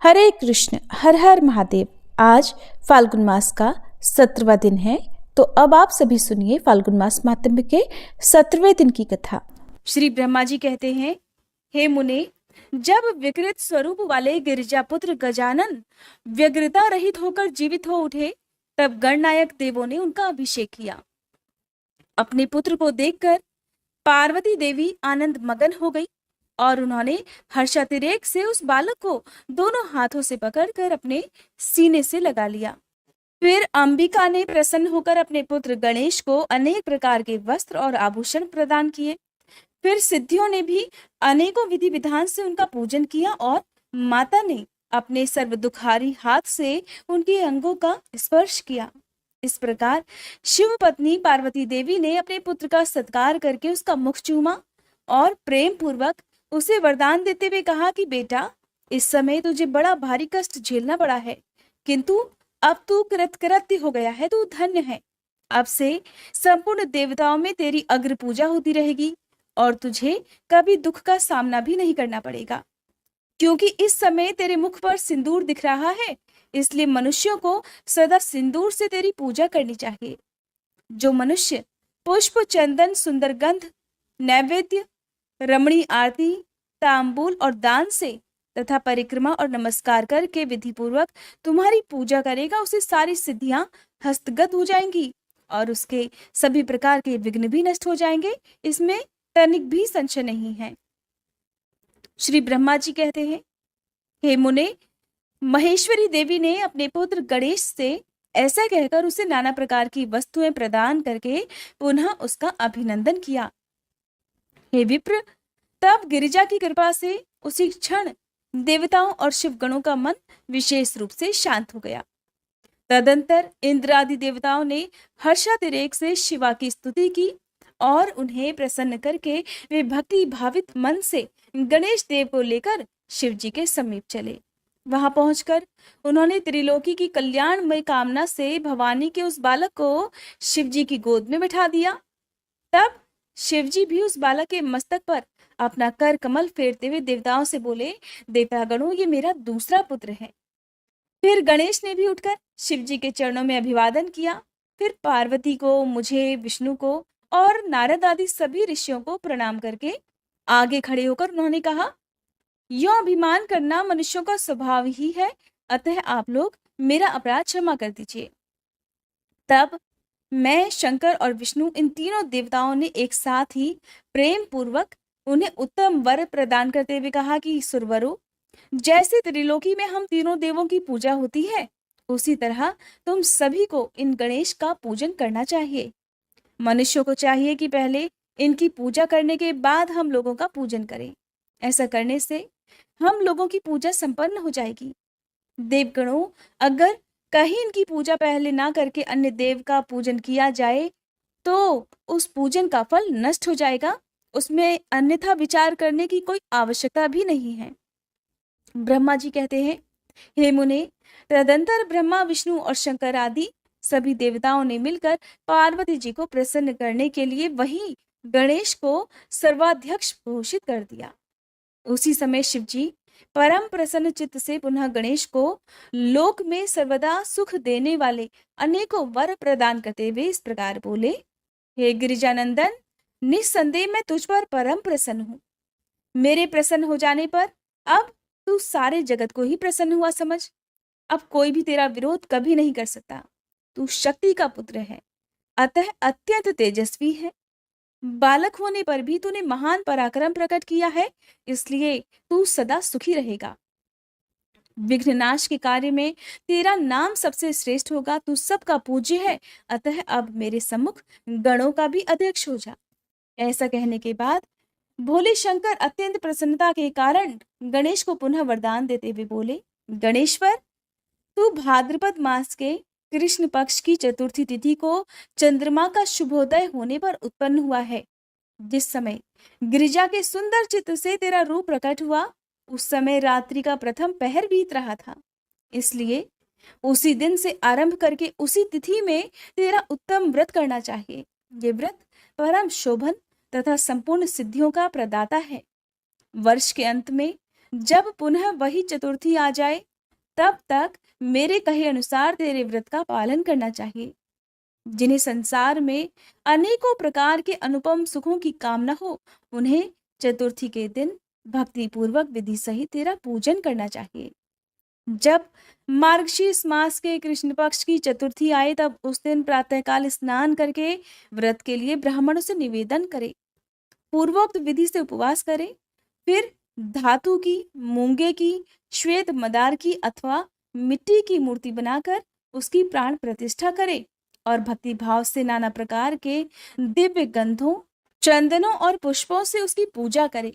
हरे कृष्ण, हर हर महादेव। आज फाल्गुन मास का 17वां दिन है। तो अब आप सभी सुनिए फाल्गुन मास महात्म्य के 17वें दिन की कथा। श्री ब्रह्मा जी कहते हैं, हे मुने, जब विकृत स्वरूप वाले गिरिजापुत्र गजानन व्यग्रता रहित होकर जीवित हो उठे, तब गणनायक देवों ने उनका अभिषेक किया। अपने पुत्र को देखकर पार्वती देवी आनंद मगन हो गई और उन्होंने हर्षातिरेक से उस बालक को दोनों हाथों से पकड़कर अपने सीने से लगा लिया। फिर अंबिका ने प्रसन्न होकर अपने पुत्र गणेश को अनेक प्रकार के वस्त्र और आभूषण प्रदान किए। फिर सिद्धियों ने भी अनेकों विधि विधान से उनका पूजन किया और माता ने अपने सर्व दुखारी हाथ से उनके अंगों का स्पर्श किया। इस प्रकार शिव पत्नी पार्वती देवी ने अपने पुत्र का सत्कार करके उसका मुख चूमा और प्रेम पूर्वक उसे वरदान देते हुए कहा कि बेटा, इस समय तुझे बड़ा भारी कष्ट झेलना पड़ा है, किंतु अब तू कृतकृत्य हो गया है, तू धन्य है। अब से संपूर्ण देवताओं में तेरी अग्र पूजा होती रहेगी और तुझे कभी दुख का सामना भी नहीं करना पड़ेगा, क्योंकि इस समय तेरे मुख पर सिंदूर दिख रहा है, इसलिए मनुष्यों को सदा सिंदूर से तेरी पूजा करनी चाहिए। जो मनुष्य पुष्प, चंदन, सुंदर गंध, नैवेद्य, रमणी आरती, तांबूल और दान से तथा परिक्रमा और नमस्कार करके विधि पूर्वक तुम्हारी पूजा करेगा, उसे सारी सिद्धियां हस्तगत हो जाएंगी और उसके सभी प्रकार के विघ्न भी नष्ट हो जाएंगे। इसमें तनिक भी संशय नहीं है। श्री ब्रह्मा जी कहते हैं, हे मुने, महेश्वरी देवी ने अपने पुत्र गणेश से ऐसा कहकर उसे नाना प्रकार की वस्तुएं प्रदान करके पुनः उसका अभिनंदन किया। हे विप्र, तब गिरिजा की कृपा से उसी क्षण देवताओं और शिवगणों का मन विशेष रूप से शांत हो गया। तदंतर इंद्र आदि देवताओं ने हर्षातिरेक से शिवा की स्तुति की और उन्हें प्रसन्न करके वे भक्ति भावित मन से गणेश देव को लेकर शिव जी के समीप चले। वहां पहुंचकर उन्होंने त्रिलोकी की कल्याणमय कामना से भवानी के उस बालक को शिव जी की गोद में बैठा दिया। तब शिव जी भी उस बालक के मस्तक पर अपना कर कमल फेरते हुए देवताओं से बोले, देवतागणों, ये मेरा दूसरा पुत्र है। फिर गणेश ने भी उठकर शिव जी के चरणों में अभिवादन किया। फिर पार्वती को, मुझे, विष्णु को और नारद आदि सभी ऋषियों को प्रणाम करके आगे खड़े होकर उन्होंने कहा, यो अभिमान करना मनुष्यों का स्वभाव ही है, अतः आप लोग मेरा अपराध क्षमा कर दीजिए। तब मैं, शंकर और विष्णु, इन तीनों देवताओं ने एक साथ ही प्रेम पूर्वक उन्हें उत्तम वर प्रदान करते हुए कहा कि सुरवरो, जैसे त्रिलोकी में हम तीनों देवों की पूजा होती है, उसी तरह तुम सभी को इन गणेश का पूजन करना चाहिए। मनुष्यों को चाहिए कि पहले इनकी पूजा करने के बाद हम लोगों का पूजन करें। ऐसा करने से हम लोगों की पूजा संपन्न हो जाएगी। देवगणों, अगर कहीं इनकी पूजा पहले ना करके अन्य देव का पूजन किया जाए तो उस पूजन का फल नष्ट हो जाएगा, उसमें अन्यथा विचार करने की कोई आवश्यकता भी नहीं है। ब्रह्मा जी कहते हैं, हे मुने, तदंतर ब्रह्मा, विष्णु और शंकर आदि सभी देवताओं ने मिलकर पार्वती जी को प्रसन्न करने के लिए वही गणेश को सर्वाध्यक्ष घोषित कर दिया। उसी समय शिव जी परम प्रसन्न चित्त से पुनः गणेश को लोक में सर्वदा सुख देने वाले अनेकों वर प्रदान करते हुए इस प्रकार बोले, हे गिरिजानंदन, निस्संदेह मैं तुझ पर परम प्रसन्न हूँ। मेरे प्रसन्न हो जाने पर अब तू सारे जगत को ही प्रसन्न हुआ समझ। अब कोई भी तेरा विरोध कभी नहीं कर सकता। तू शक्ति का पुत्र है, अतः अत्यंत तेजस्वी है। बालक होने पर भी तूने महान पराक्रम प्रकट किया है, इसलिए तू सदा सुखी रहेगा। विघ्ननाश के कार्य में तेरा नाम सबसे श्रेष्ठ होगा। तू सबका पूज्य है, अतः अब मेरे सम्मुख गणों का भी अध्यक्ष हो जा। ऐसा कहने के बाद भोले शंकर अत्यंत प्रसन्नता के कारण गणेश को पुनः वरदान देते हुए बोले, गणेश्वर, तू भाद्रपद मास के कृष्ण पक्ष की चतुर्थी तिथि को चंद्रमा का शुभोदय होने पर उत्पन्न हुआ है। जिस समय गिरिजा के सुंदर चित्र से तेरा रूप प्रकट हुआ, उस समय रात्रि का प्रथम पहर बीत रहा था। इसलिए उसी दिन से आरंभ करके उसी तिथि में तेरा उत्तम व्रत करना चाहिए। ये व्रत परम शोभन तथा संपूर्ण सिद्धियों का प्रदाता है। वर्ष के अंत में जब पुनः वही चतुर्थी आ जाए, तब तक मेरे कहे अनुसार तेरे व्रत का पालन करना चाहिए। जिन्हें संसार में अनेकों प्रकार के अनुपम सुखों की कामना हो, उन्हें चतुर्थी के दिन भक्ति पूर्वक विधि सहित तेरा पूजन करना चाहिए। जब मार्गशीर्ष मास के कृष्ण पक्ष की चतुर्थी आए, तब उस दिन प्रातःकाल स्नान करके व्रत के लिए ब्राह्मणों से निवेदन करे, पूर्वोक्त विधि से उपवास करे, फिर धातु की, मूंगे की, श्वेत मदार की अथवा मिट्टी की मूर्ति बनाकर उसकी प्राण प्रतिष्ठा करे और भक्ति भाव से नाना प्रकार के दिव्य गंधों, चंदनों और पुष्पों से उसकी पूजा करे।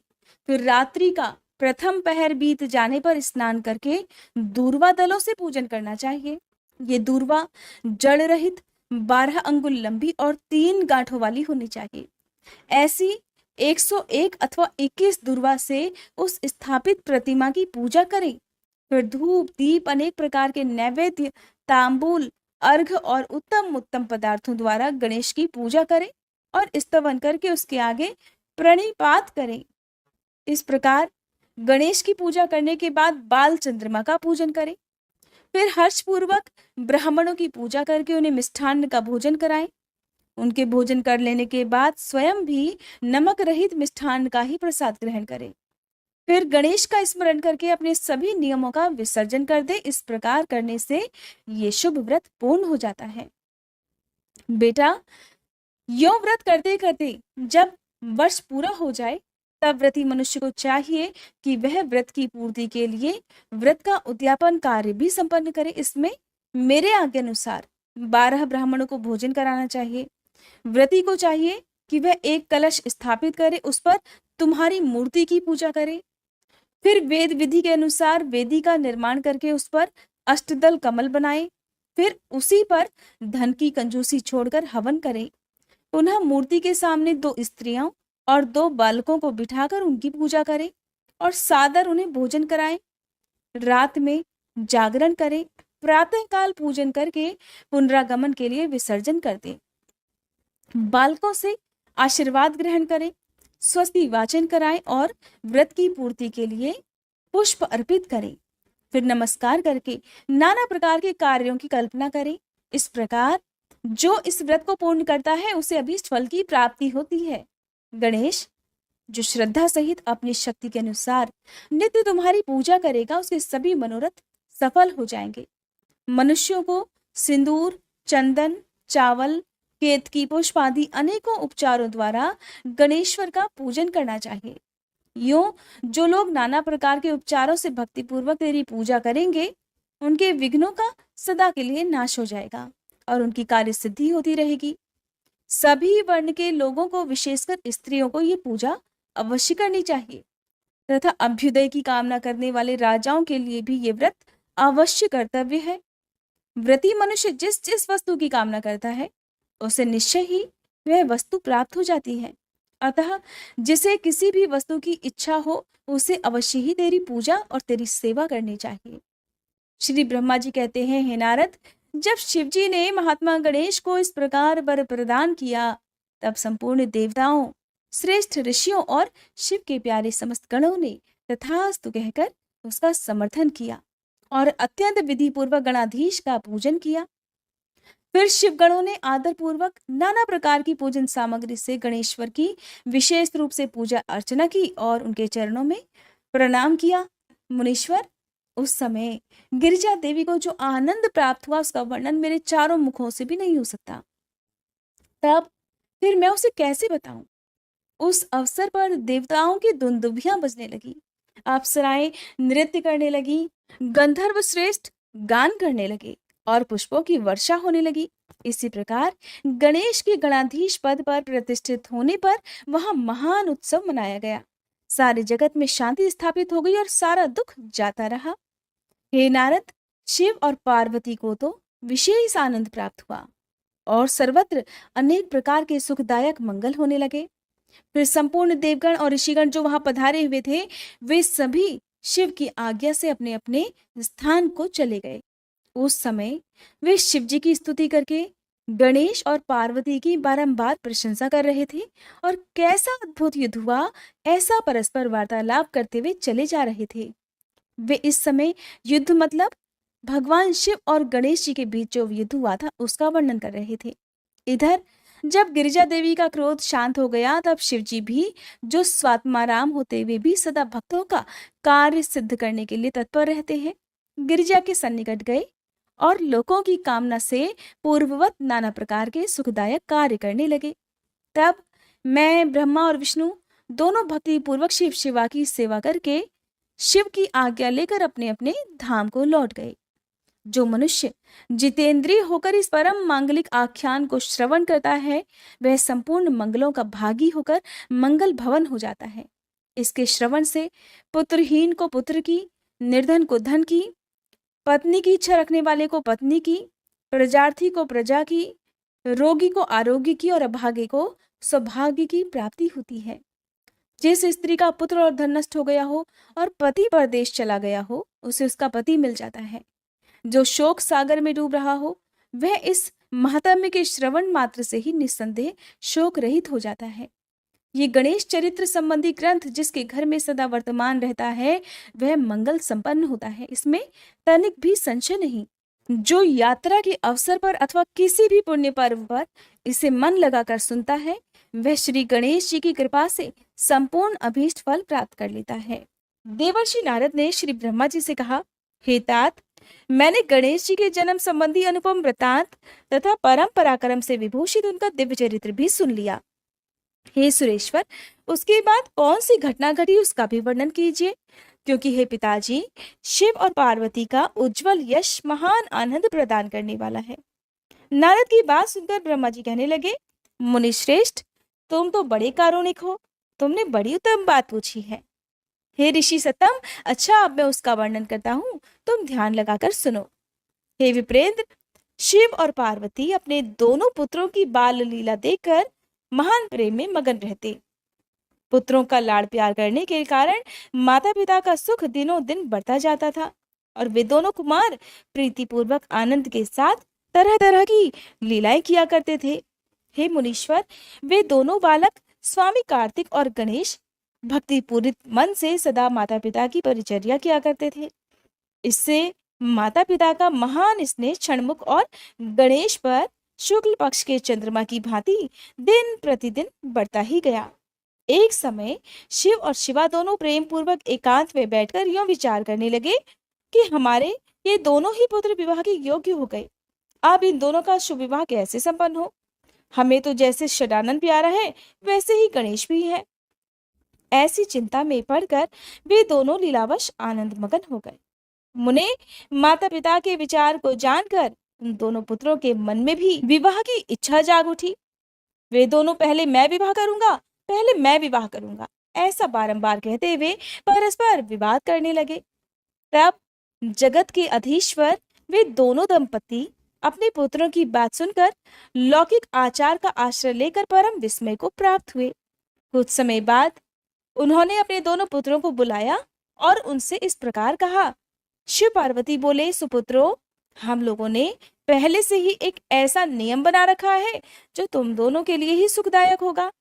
फिर रात्रि का प्रथम पहर बीत जाने पर स्नान करके दूर्वा दलों से पूजन करना चाहिए। ये दूर्वा जड़ रहित, 12 अंगुल लंबी और 3 गांठों वाली होनी चाहिए। ऐसी 101 अथवा 21 दूर्वा से उस स्थापित प्रतिमा की पूजा करें। फिर धूप, दीप, अनेक प्रकार के नैवेद्य, तांबूल, अर्घ और उत्तम उत्तम पदार्थों द्वारा गणेश की पूजा करें और स्तवन करके उसके आगे प्रणिपात करें। इस प्रकार गणेश की पूजा करने के बाद बाल चंद्रमा का पूजन करें। फिर हर्षपूर्वक ब्राह्मणों की पूजा करके उन्हें मिष्ठान्न का भोजन कराएं। उनके भोजन कर लेने के बाद स्वयं भी नमक रहित मिष्ठान्न का ही प्रसाद ग्रहण करें। फिर गणेश का स्मरण करके अपने सभी नियमों का विसर्जन कर दे। इस प्रकार करने से ये शुभ व्रत पूर्ण हो जाता है। बेटा, यो व्रत करते करते जब वर्ष पूरा हो जाए, तब व्रती मनुष्य को चाहिए कि वह व्रत की पूर्ति के लिए व्रत का उद्यापन कार्य भी संपन्न करे। इसमें मेरे आज्ञा अनुसार 12 ब्राह्मणों को भोजन कराना चाहिए। व्रती को चाहिए कि वह एक कलश स्थापित करे, उस पर तुम्हारी मूर्ति की पूजा करे। फिर वेद विधि के अनुसार वेदी का निर्माण करके उस पर अष्टदल कमल बनाए। फिर उसी पर धन की कंजूसी छोड़कर हवन करे। पुनः मूर्ति के सामने 2 स्त्रियों और 2 बालकों को बिठाकर उनकी पूजा करें और सादर उन्हें भोजन कराएं। रात में जागरण करें। प्रातःकाल पूजन करके पुनरागमन के लिए विसर्जन कर दें। बालकों से आशीर्वाद ग्रहण करें, स्वस्ति वाचन कराएं और व्रत की पूर्ति के लिए पुष्प अर्पित करें। फिर नमस्कार करके नाना प्रकार के कार्यों की कल्पना करें। इस प्रकार जो इस व्रत को पूर्ण करता है उसे अभीष्ट फल की प्राप्ति होती है। गणेश, जो श्रद्धा सहित अपनी शक्ति के अनुसार नित्य तुम्हारी पूजा करेगा, उसके सभी मनोरथ सफल हो जाएंगे। मनुष्यों को सिंदूर, चंदन, चावल, केतकी पुष्प आदि अनेकों उपचारों द्वारा गणेश्वर का पूजन करना चाहिए। यूं जो लोग नाना प्रकार के उपचारों से भक्तिपूर्वक तेरी पूजा करेंगे, उनके विघ्नों का सदा के लिए नाश हो जाएगा और उनकी कार्य सिद्धि होती रहेगी। सभी वर्ण के लोगों को, विशेषकर स्त्रियों को, ये पूजा अवश्य करनी चाहिए तथा अभ्युदय की कामना करने वाले राजाओं के लिए भी ये व्रत अवश्य कर्तव्य है। व्रती मनुष्य जिस जिस वस्तु की कामना करता है, उसे निश्चय ही वह वस्तु प्राप्त हो जाती है। अतः जिसे किसी भी वस्तु की इच्छा हो, उसे अवश्य ही तेरी पूजा और तेरी सेवा करनी चाहिए। श्री ब्रह्मा जी कहते हैं, हे नारद, जब शिवजी ने महात्मा गणेश को इस प्रकार वर प्रदान किया, तब संपूर्ण देवताओं, श्रेष्ठ ऋषियों और शिव के प्यारे समस्त गणों ने तथास्तु कहकर उसका समर्थन किया और अत्यंत विधि पूर्वक गणाधीश का पूजन किया। फिर शिवगणों ने आदर पूर्वक नाना प्रकार की पूजन सामग्री से गणेश्वर की विशेष रूप से पूजा अर्चना की और उनके चरणों में प्रणाम किया। मुनीश्वर, उस समय गिरिजा देवी को जो आनंद प्राप्त हुआ, उसका वर्णन मेरे चारों मुखों से भी नहीं हो सकता। तब फिर मैं उसे कैसे बताऊं? उस अवसर पर देवताओं की दुंदुभियां बजने लगी, अप्सराएं नृत्य करने लगी, गंधर्व श्रेष्ठ गान करने लगे और पुष्पों की वर्षा होने लगी। इसी प्रकार गणेश के गणाधीश पद पर प्रतिष्ठित होने पर वहां महान उत्सव मनाया गया। सारे जगत में शांति स्थापित हो गई और सारा दुख जाता रहा। हे नारद, शिव और पार्वती को तो विशेष आनंद प्राप्त हुआ और सर्वत्र अनेक प्रकार के सुखदायक मंगल होने लगे। फिर संपूर्ण देवगण और ऋषिगण जो वहां पधारे हुए थे, वे सभी शिव की आज्ञा से अपने अपने स्थान को चले गए। उस समय वे शिव जी की स्तुति करके गणेश और पार्वती की बारंबार प्रशंसा कर रहे थे और कैसा अद्भुत युद्ध हुआ, ऐसा परस्पर वार्तालाप करते हुए चले जा रहे थे। वे इस समय युद्ध मतलब भगवान शिव और गणेश जी के बीच जो युद्ध हुआ था उसका वर्णन कर रहे थे। इधर जब गिरिजा देवी का क्रोध शांत हो गया तब शिव जी भी, जो स्वात्माराम होते हुए भी सदा भक्तों का कार्य सिद्ध करने के लिए तत्पर रहते हैं, गिरिजा के सन्निकट गए और लोगों की कामना से पूर्ववत नाना प्रकार के सुखदायक कार्य करने लगे। तब मैं, ब्रह्मा और विष्णु दोनों भक्ति पूर्वक शिव शिवा की सेवा करके शिव की आज्ञा लेकर अपने अपने धाम को लौट गए। जो मनुष्य जितेंद्रिय होकर इस परम मांगलिक आख्यान को श्रवण करता है वह संपूर्ण मंगलों का भागी होकर मंगल भवन हो जाता है। इसके श्रवण से पुत्रहीन को पुत्र की, निर्धन को धन की, पत्नी की इच्छा रखने वाले को पत्नी की, प्रजार्थी को प्रजा की, रोगी को आरोग्य की और अभागे को सौभाग्य की प्राप्ति होती है। जिस स्त्री का पुत्र और धन नष्ट हो गया हो और पति परदेश चला गया हो उसे उसका पति मिल जाता है। जो शोक सागर में डूब रहा हो वह इस महात्म्य के श्रवण मात्र से ही निस्संदेह शोक रहित हो जाता है। ये गणेश चरित्र संबंधी ग्रंथ जिसके घर में सदा वर्तमान रहता है वह मंगल संपन्न होता है, इसमें तनिक भी संशय नहीं। जो यात्रा के अवसर पर अथवा किसी भी पुण्य पर्व पर इसे मन लगाकर सुनता है वह श्री गणेश जी की कृपा से संपूर्ण अभीष्ट फल प्राप्त कर लेता है। देवर्षि नारद ने श्री ब्रह्मा जी से कहा, हे तात, मैंने गणेश जी के जन्म संबंधी अनुपम वृतांत तथा परम पराक्रम से विभूषित उनका दिव्य चरित्र भी सुन लिया। हे सुरेश्वर, उसके बाद कौन सी घटना घटी उसका भी वर्णन कीजिए, क्योंकि हे पिताजी, शिव और पार्वती का उज्जवल यश महान आनंद प्रदान करने वाला है। नारद की बात सुनकर ब्रह्मा जी कहने लगे, मुनि श्रेष्ठ, तुम तो बड़े कारुणिक हो, तुमने बड़ी उत्तम बात पूछी है। हे ऋषि सतम, अच्छा अब मैं उसका वर्णन करता हूँ, तुम ध्यान लगाकर सुनो। हे विप्रेंद्र, शिव और पार्वती अपने दोनों पुत्रों की बाल लीला देखकर महान प्रेम में मगन रहते। पुत्रों का लाड़ प्यार करने के कारण माता पिता का सुख दिनों दिन बढ़ता जाता था और वे दोनों कुमार प्रीतिपूर्वक आनंद के साथ तरह तरह की लीलाएं किया करते थे। हे मुनीश्वर, वे दोनों बालक स्वामी कार्तिक और गणेश भक्तिपूरित मन से सदा माता पिता की परिचर्या किया करते थे। इससे माता पिता का महान स्नेह क्षणमुख और गणेश पर शुक्ल पक्ष के चंद्रमा की भांति दिन प्रतिदिन बढ़ता ही गया। एक समय शिव और शिवा दोनों प्रेम पूर्वक एकांत में बैठकर यूं विचार करने लगे कि हमारे ये दोनों ही पुत्र विवाह के योग्य हो गए, अब इन दोनों का शुभ विवाह कैसे संपन्न हो। हमें तो जैसे षडानन प्यारा है वैसे ही गणेश भी है। ऐसी चिंता में पड़कर वे दोनों लीलावश आनंद मगन हो गए। मुने, माता पिता के विचार को जानकर उन दोनों पुत्रों के मन में भी विवाह की इच्छा जाग उठी। वे दोनों पहले मैं विवाह करूंगा, पहले मैं विवाह करूंगा, ऐसा बारंबार कहते हुए परस्पर विवाद करने लगे। तब जगत के अधीश्वर वे दोनों दंपति अपने पुत्रों की बात सुनकर लौकिक आचार का आश्रय लेकर परम विस्मय को प्राप्त हुए। कुछ समय बाद उन्होंने अपने दोनों पुत्रों को बुलाया और उनसे इस प्रकार कहा। शिव पार्वती बोले, सुपुत्रों, हम लोगों ने पहले से ही एक ऐसा नियम बना रखा है जो तुम दोनों के लिए ही सुखदायक होगा।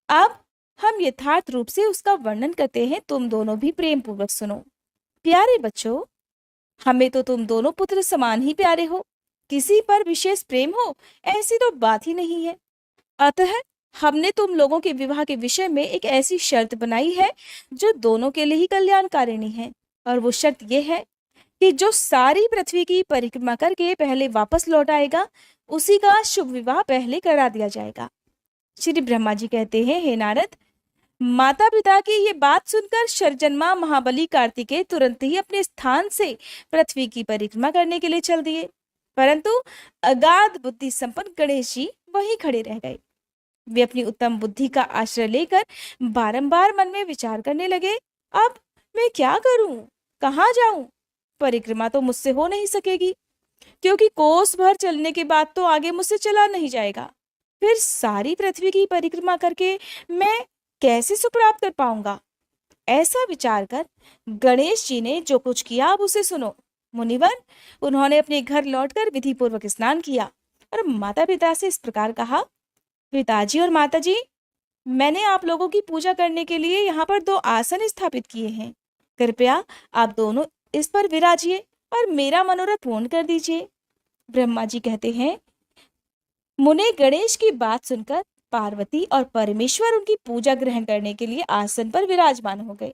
अब हम यथार्थ रूप से उसका वर्णन करते हैं, तुम दोनों भी प्रेम पूर्वक सुनो। प्यारे बच्चों, हमें तो तुम दोनों पुत्र समान ही प्यारे हो, किसी पर विशेष प्रेम हो ऐसी तो बात ही नहीं है। अतः हमने तुम लोगों के विवाह के विषय में एक ऐसी शर्त बनाई है जो दोनों के लिए ही कल्याणकारिणी है, और वो शर्त ये है कि जो सारी पृथ्वी की परिक्रमा करके पहले वापस लौट आएगा उसी का शुभ विवाह पहले करा दिया जाएगा। श्री ब्रह्मा जी कहते हैं, हे नारद, माता पिता की ये बात सुनकर शरजन्मा महाबली कार्तिकेय तुरंत ही अपने स्थान से पृथ्वी की परिक्रमा करने के लिए चल दिए, परंतु अगाध बुद्धि संपन्न गणेश जी वहीं खड़े रह गए। वे अपनी उत्तम बुद्धि का आश्रय लेकर बारंबार मन में विचार करने लगे, अब मैं क्या करूं, कहाँ जाऊं, परिक्रमा तो मुझसे हो नहीं सकेगी, क्योंकि कोस भर चलने के बाद तो आगे मुझसे चला नहीं जाएगा। फिर सारी पृथ्वी की परिक्रमा करके मैं कैसे सुख प्राप्त कर पाऊंगा। ऐसा विचार कर गणेश जी ने जो कुछ किया अब उसे सुनो। मुनिवर, उन्होंने अपने घर लौटकर विधि पूर्वक स्नान किया और माता पिता से इस प्रकार कहा, पिताजी और माताजी, मैंने आप लोगों की पूजा करने के लिए यहाँ पर 2 आसन स्थापित किए हैं, कृपया आप दोनों इस पर विराजिए और मेरा मनोरथ पूर्ण कर दीजिए। ब्रह्मा जी कहते हैं, मुने गणेश की बात सुनकर पार्वती और परमेश्वर उनकी पूजा ग्रहण करने के लिए आसन पर विराजमान हो गए।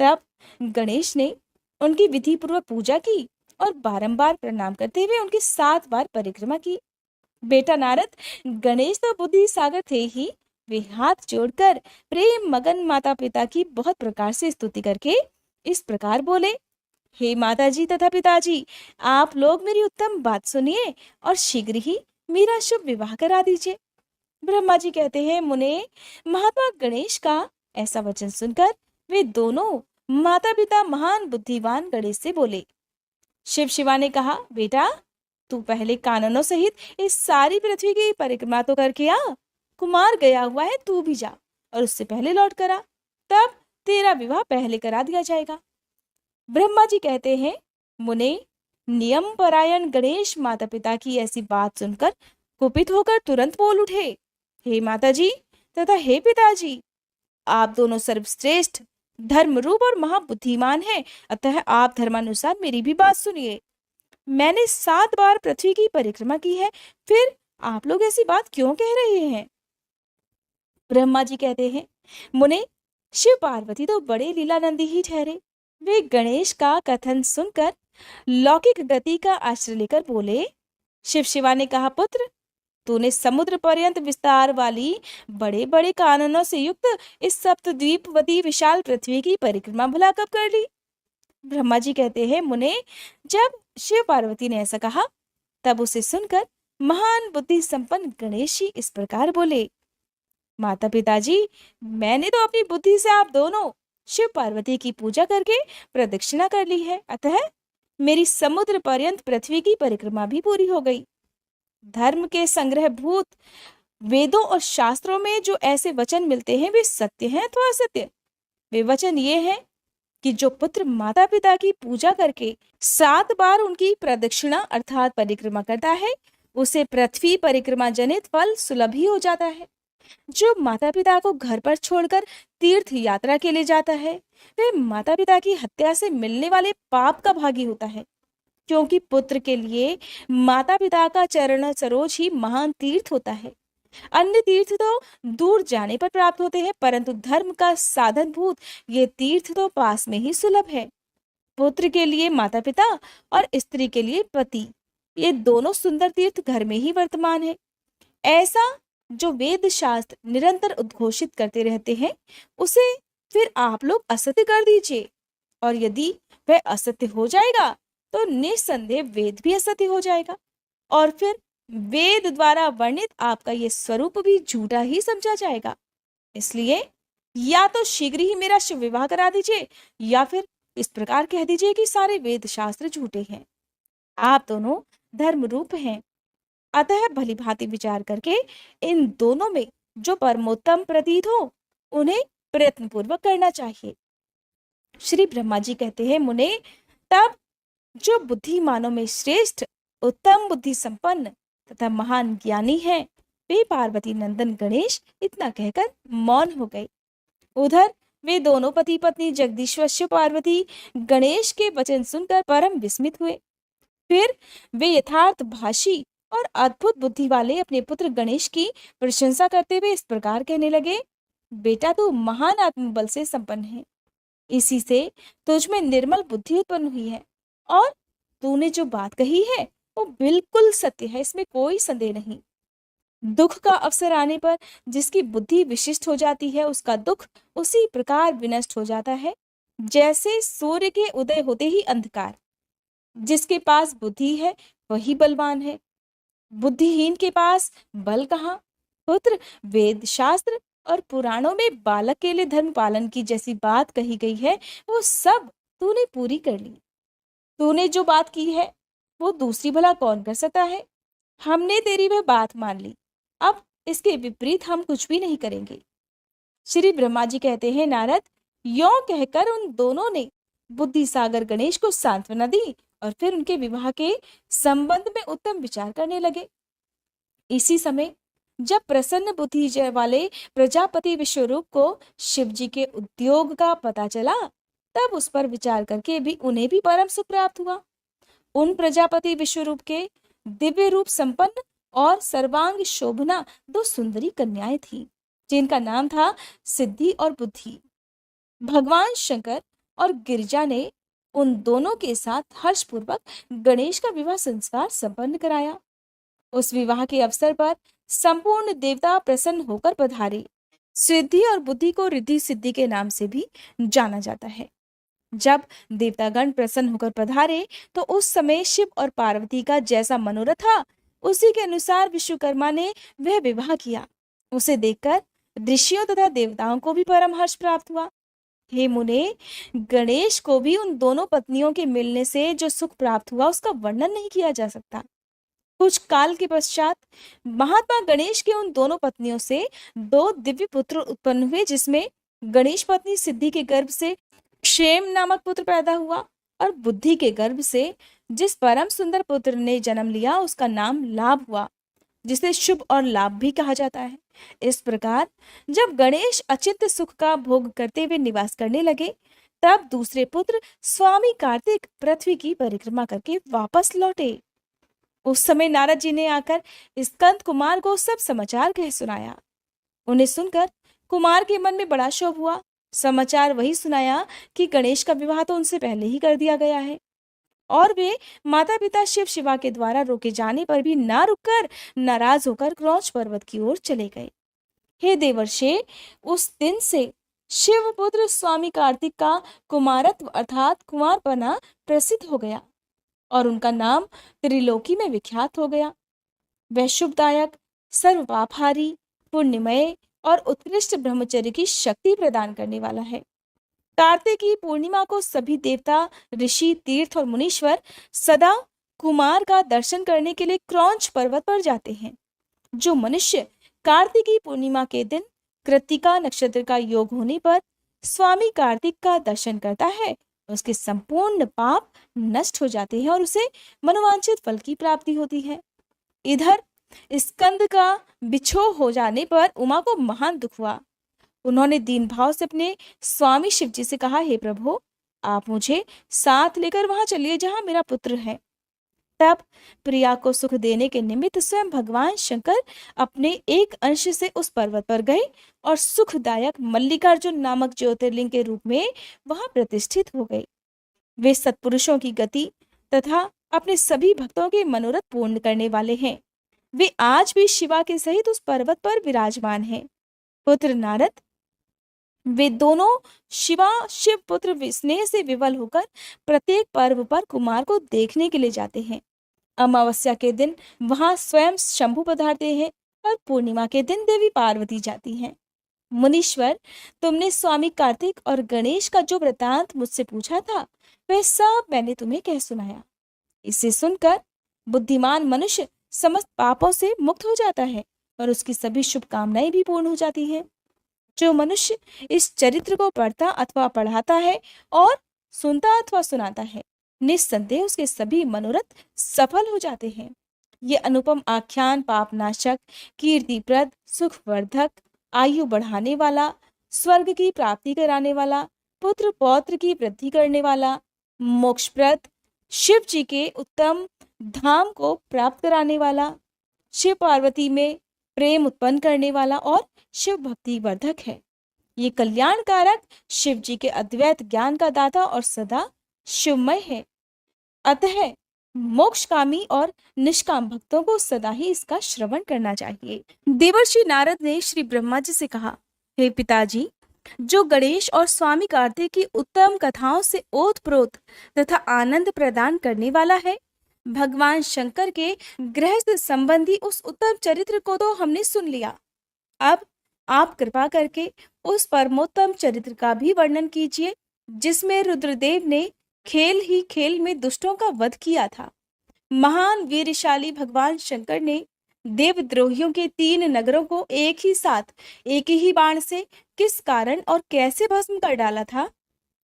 तब गणेश ने उनकी विधि पूर्वक पूजा की और बारंबार प्रणाम करते हुए उनकी 7 बार परिक्रमा की। बेटा नारद, गणेश तो बुद्धि सागर थे ही, वे हाथ जोड़कर प्रेम मगन माता पिता की बहुत प्रकार से स्तुति करके इस प्रकार बोले, हे माता जी तथा पिताजी, आप लोग मेरी उत्तम बात सुनिए और शीघ्र ही मेरा शुभ विवाह करा दीजिए। ब्रह्मा जी कहते हैं, मुने, महात्मा गणेश का ऐसा वचन सुनकर वे दोनों माता पिता महान बुद्धिवान गणेश से बोले। शिव शिवा ने कहा, बेटा तू पहले काननों सहित इस सारी पृथ्वी की परिक्रमा तो करके आ। कुमार गया हुआ है, तू भी जा और उससे पहले लौट कर आ, तब तेरा विवाह पहले करा दिया जाएगा। ब्रह्मा जी कहते हैं, मुने, नियम परायण गणेश माता पिता की ऐसी बात सुनकर कुपित होकर तुरंत बोल उठे, हे माता जी तथा हे पिताजी, आप दोनों सर्वश्रेष्ठ धर्म रूप और महाबुद्धिमान हैं, अतः आप धर्मानुसार मेरी भी बात सुनिए। मैंने 7 बार पृथ्वी की परिक्रमा की है, फिर आप लोग ऐसी बात क्यों कह रहे हैं? ब्रह्मा जी कहते हैं, मुने, शिव पार्वती तो बड़े लीलानंदी ही ठहरे। वे गणेश का कथन सुनकर लौकिक गति का आश्रय लेकर बोले। शिव शिवा ने कहा, पुत्र, तूने समुद्र पर्यंत विस्तार वाली बड़े बड़े काननों से युक्त इस सप्तद्वीपवती विशाल पृथ्वी की परिक्रमा भला कब कर ली? ब्रह्मा जी कहते हैं, मुने, जब शिव पार्वती ने ऐसा कहा तब उसे सुनकर महान बुद्धि संपन्न गणेश जी इस प्रकार बोले, माता पिताजी, मैंने तो अपनी बुद्धि से आप दोनों शिव पार्वती की पूजा करके प्रदक्षिणा कर ली है, अतः मेरी समुद्र पर्यंत पृथ्वी की परिक्रमा भी पूरी हो गई। धर्म के संग्रह भूत वेदों और शास्त्रों में जो ऐसे वचन मिलते हैं वे सत्य हैं अथवा असत्य। वे वचन ये हैं कि जो पुत्र माता पिता की पूजा करके 7 बार उनकी प्रदक्षिणा अर्थात परिक्रमा करता है, उसे पृथ्वी परिक्रमा जनित फल सुलभ ही हो जाता है। जो माता पिता को घर पर छोड़कर तीर्थ यात्रा के लिए जाता है, वह माता पिता की हत्या से मिलने वाले पाप का भागी होता है, क्योंकि पुत्र के लिए माता पिता का चरण सरोज ही महान तीर्थ होता है। अन्य तीर्थ तो दूर जाने पर प्राप्त होते हैं, परंतु धर्म का साधनभूत ये तीर्थ तो पास में ही सुलभ है। पुत्र के लिए माता पिता और स्त्री के लिए पति, ये दोनों सुंदर तीर्थ घर में ही वर्तमान है। ऐसा जो वेद शास्त्र निरंतर उद्घोषित करते रहते हैं, उसे फिर आप लोग असत्य कर दीजिए, और यदि वह असत्य हो जाएगा तो निस्संदेह वेद भी असत्य हो जाएगा, और फिर वेद द्वारा वर्णित आपका ये स्वरूप भी झूठा ही समझा जाएगा। इसलिए या तो शीघ्र ही मेरा शिव विवाह करा दीजिए, या फिर इस प्रकार कह दीजिए कि सारे वेद शास्त्र झूठे हैं। आप दोनों धर्म रूप हैं, अतः भली भांति विचार करके इन दोनों में जो परमोत्तम प्रतीत हो उन्हें प्रयत्न पूर्वक करना चाहिए। श्री ब्रह्मा जी कहते हैं, मुने, तब जो बुद्धिमानों में श्रेष्ठ उत्तम बुद्धि संपन्न तथा महान ज्ञानी है, वे पार्वती नंदन गणेश इतना कहकर मौन हो गए। उधर वे दोनों पति पत्नी जगदीश्वर शिव पार्वती गणेश के वचन सुनकर परम विस्मित हुए। फिर वे यथार्थ भाषी और अद्भुत बुद्धि वाले अपने पुत्र गणेश की प्रशंसा करते हुए इस प्रकार कहने लगे, बेटा तू महान आत्मबल से संपन्न है, इसी से तुझ में निर्मल बुद्धि उत्पन्न हुई है, और तूने जो बात कही है वो बिल्कुल सत्य है, इसमें कोई संदेह नहीं। दुख का अवसर आने पर जिसकी बुद्धि विशिष्ट हो जाती है, उसका दुख उसी प्रकार विनष्ट हो जाता है जैसे सूर्य के उदय होते ही अंधकार। जिसके पास बुद्धि है वही बलवान है, बुद्धिहीन के पास बल कहाँ। पुत्र, वेद शास्त्र और पुराणों में बालक के लिए धर्म पालन की जैसी बात कही गई है, वो सब तूने पूरी कर ली। तूने जो बात की है वो दूसरी भला कौन कर सकता है। हमने तेरी वह बात मान ली, अब इसके विपरीत हम कुछ भी नहीं करेंगे। श्री ब्रह्मा जी कहते हैं, नारद, यों कहकर उन दोनों ने बुद्धि सागर गणेश को सांत्वना दी और फिर उनके विवाह के संबंध में उत्तम विचार करने लगे। इसी समय जब प्रसन्न बुद्धि वाले प्रजापति विश्वरूप को शिव जी के उद्योग का पता चला, तब उस पर विचार करके भी उन्हें भी परम सुख प्राप्त हुआ। उन प्रजापति विश्वरूप के दिव्य रूप संपन्न और सर्वांग शोभना दो सुंदरी कन्याएं थीं, जिनका नाम था सिद्धि और बुद्धि। भगवान शंकर और गिरिजा ने उन दोनों के साथ हर्षपूर्वक गणेश का विवाह संस्कार संपन्न कराया। उस विवाह के अवसर पर संपूर्ण देवता प्रसन्न होकर पधारे। सिद्धि और बुद्धि को रिद्धि सिद्धि के नाम से भी जाना जाता है। जब देवतागण प्रसन्न होकर पधारे तो उस समय शिव और पार्वती का जैसा मनोरथ था, उसी के अनुसार विश्वकर्मा ने वह विवाह किया। उसे देखकर ऋषियों तथा देवताओं को भी परम हर्ष प्राप्त हुआ। हे मुने, गणेश को भी उन दोनों पत्नियों के मिलने से जो सुख प्राप्त हुआ उसका वर्णन नहीं किया जा सकता। कुछ काल के पश्चात महात्मा गणेश के उन दोनों पत्नियों से दो दिव्य पुत्र उत्पन्न हुए, जिसमें गणेश पत्नी सिद्धि के गर्भ से क्षेम नामक पुत्र पैदा हुआ और बुद्धि के गर्भ से जिस परम सुंदर पुत्र ने जन्म लिया उसका नाम लाभ हुआ, जिसे शुभ और लाभ भी कहा जाता है। इस प्रकार जब गणेश अचिंत्य सुख का भोग करते हुए निवास करने लगे, तब दूसरे पुत्र स्वामी कार्तिक पृथ्वी की परिक्रमा करके वापस लौटे। उस समय नारद जी ने आकर स्कंद कुमार को सब समाचार कह सुनाया। उन्हें सुनकर कुमार के मन में बड़ा क्षोभ हुआ। समाचार वही सुनाया कि गणेश का विवाह तो उनसे पहले ही कर दिया गया है, और वे माता पिता शिव शिवा के द्वारा रोके जाने पर भी ना रुककर नाराज होकर क्रौच पर्वत की ओर चले गए। हे देवर्षे, उस दिन से शिवपुत्र स्वामी कार्तिक का कुमारत्व अर्थात कुमारपना प्रसिद्ध हो गया और उनका नाम त्रिलोकी में विख्यात हो गया। वह शुभदायक, सर्वपापहारी, पुण्यमय और उत्कृष्ट ब्रह्मचर्य की शक्ति प्रदान करने वाला है। कार्तिक की पूर्णिमा को सभी देवता, ऋषि, तीर्थ और मुनीश्वर सदा कुमार का दर्शन करने के लिए क्रौंच पर्वत पर जाते हैं। जो मनुष्य कार्तिकी पूर्णिमा के दिन कृत्तिका नक्षत्र का योग होने पर स्वामी कार्तिक का दर्शन करता है, उसके संपूर्ण पाप नष्ट हो जाते हैं और उसे मनोवांछित फल की प्राप्ति होती है। इधर स्कंद का बिछोह हो जाने पर उमा को महान दुख हुआ। उन्होंने दीन भाव से अपने स्वामी शिव जी से कहा, हे प्रभु, आप मुझे साथ लेकर वहां चलिए जहां मेरा पुत्र है। तब प्रिया को सुख देने के निमित्त स्वयं भगवान शंकर अपने एक अंश से उस पर्वत पर गए और सुखदायक मल्लिकार्जुन नामक ज्योतिर्लिंग के रूप में वहां प्रतिष्ठित हो गए। वे सत्पुरुषों की गति तथा अपने सभी भक्तों के मनोरथ पूर्ण करने वाले हैं। वे आज भी शिवा के सहित उस पर्वत पर विराजमान हैं। पुत्र नारद, वे दोनों शिवा शिव पुत्र स्नेह से विवल होकर प्रत्येक पर्व पर कुमार को देखने के लिए जाते हैं। अमावस्या के दिन वहां स्वयं शंभु पधारते हैं और पूर्णिमा के दिन देवी पार्वती जाती हैं। मुनीश्वर, तुमने स्वामी कार्तिक और गणेश का जो वृतांत मुझसे पूछा था, वह सब मैंने तुम्हें कह सुनाया। इसे सुनकर बुद्धिमान मनुष्य समस्त पापों से मुक्त हो जाता है और उसकी सभी शुभकामनाएं भी पूर्ण हो जाती हैं। जो मनुष्य इस चरित्र को पढ़ता अथवा पढ़ाता है और सुनता अथवा सुनाता है, निस्संदेह उसके सभी मनोरथ सफल हो जाते हैं। ये अनुपम आख्यान पापनाशक, कीर्तिप्रद, सुखवर्धक, आयु बढ़ाने वाला, स्वर्ग की प्राप्ति कराने वाला, पुत्र पौत्र की वृद्धि करने वाला, मोक्षप्रद, शिव जी के उत्तम धाम को प्राप्त कराने वाला, शिव पार्वती में प्रेम उत्पन्न करने वाला और शिव भक्ति वर्धक है। ये कल्याणकारक, शिव जी के अद्वैत ज्ञान का दाता और सदा शिवमय है। अतः मोक्षकामी और निष्काम भक्तों को सदा ही इसका श्रवण करना चाहिए। देवर्षि नारद ने श्री ब्रह्मा जी से कहा, हे पिताजी, जो गणेश और स्वामी कार्तिक की उत्तम कथाओं से ओतप्रोत तथा आनंद प्रदान करने वाला है, भगवान शंकर के गृहस्थ संबंधी उस उत्तम चरित्र को तो हमने सुन लिया। अब आप कृपा करके उस परमोत्तम चरित्र का भी वर्णन कीजिए, जिसमें रुद्रदेव ने खेल ही खेल में दुष्टों का वध किया था। महान वीरशाली भगवान शंकर ने देवद्रोहियों के 3 नगरों को एक ही साथ एक ही बाण से किस कारण और कैसे भस्म कर डाला था।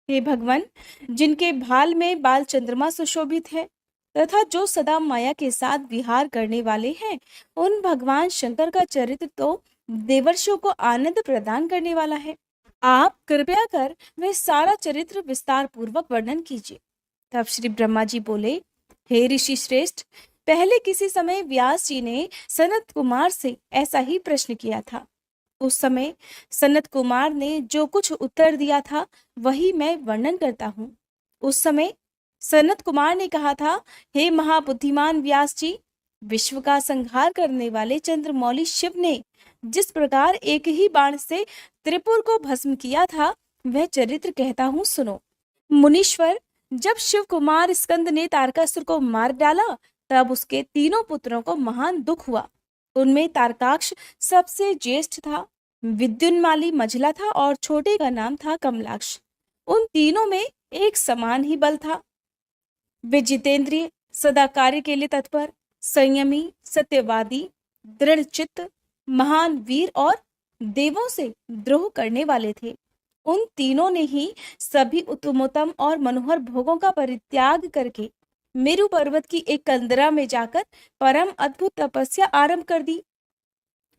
हे भगवान, जिनके भाल में बाल चंद्रमा सुशोभित है तथा जो सदा माया के साथ विहार करने वाले हैं, उन भगवान शंकर का चरित्र तो देवर्षियों को आनंद प्रदान करने वाला है। आप कृपया कर वह सारा चरित्र विस्तार पूर्वक वर्णन कीजिए। तब श्री ब्रह्मा जी बोले, हे ऋषि श्रेष्ठ, पहले किसी समय व्यास जी ने सनत कुमार से ऐसा ही प्रश्न किया था। उस समय सनत कुमार ने जो कुछ उत्तर दिया था वही मैं वर्णन करता हूँ। उस समय सनत कुमार ने कहा था, हे महाबुद्धिमान व्यास जी, विश्व का संहार करने वाले चंद्रमौली शिव ने जिस प्रकार एक ही बाण से त्रिपुर को भस्म किया था, वह चरित्र कहता हूँ, सुनो। मुनीश्वर, जब शिव कुमार स्कंद ने तारकासुर को मार डाला, तब उसके तीनों पुत्रों को महान दुख हुआ। उनमें तारकाक्ष सबसे ज्येष्ठ था, विद्युन्माली मझला था और छोटे का नाम था कमलाक्ष। उन तीनों में एक समान ही बल था। वे जितेंद्रिय, सदा कार्य के लिए तत्पर, संयमी, सत्यवादी, दृढ़चित्त, महान वीर और देवों से द्रोह करने वाले थे। उन तीनों ने ही सभी उत्तमोत्तम और मनोहर भोगों का परित्याग करके मेरु पर्वत की एक कंदरा में जाकर परम अद्भुत तपस्या आरंभ कर दी।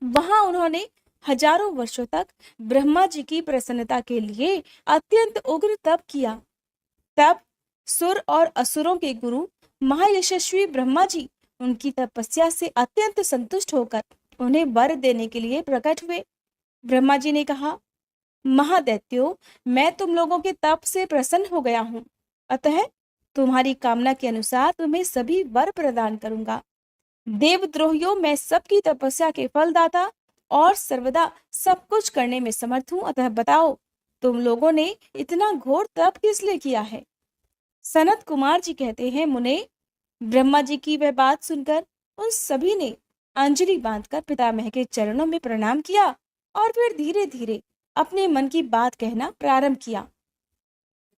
वहां उन्होंने हजारों वर्षों तक ब्रह्मा जी की प्रसन्नता के लिए अत्यंत उग्र तप किया। तब सुर और असुरों के गुरु महायशस्वी ब्रह्मा जी उनकी तपस्या से अत्यंत संतुष्ट होकर उन्हें वर देने के लिए प्रकट हुए। ब्रह्मा जी ने कहा, महादैत्यो, मैं तुम लोगों के तप से प्रसन्न हो गया हूँ, अतः तुम्हारी कामना के अनुसार तुम्हें सभी वर प्रदान करूंगा। देवद्रोहियों, मैं सबकी तपस्या के फलदाता और सर्वदा सब कुछ करने में समर्थ हूं, अतः बताओ, तुम लोगों ने इतना घोर तप किस लिए किया है? सनत कुमार जी कहते हैं, मुने, ब्रह्मा जी की वह बात सुनकर उन सभी ने अंजलि बांधकर पितामह के चरणों में प्रणाम किया और फिर धीरे धीरे अपने मन की बात कहना प्रारंभ किया।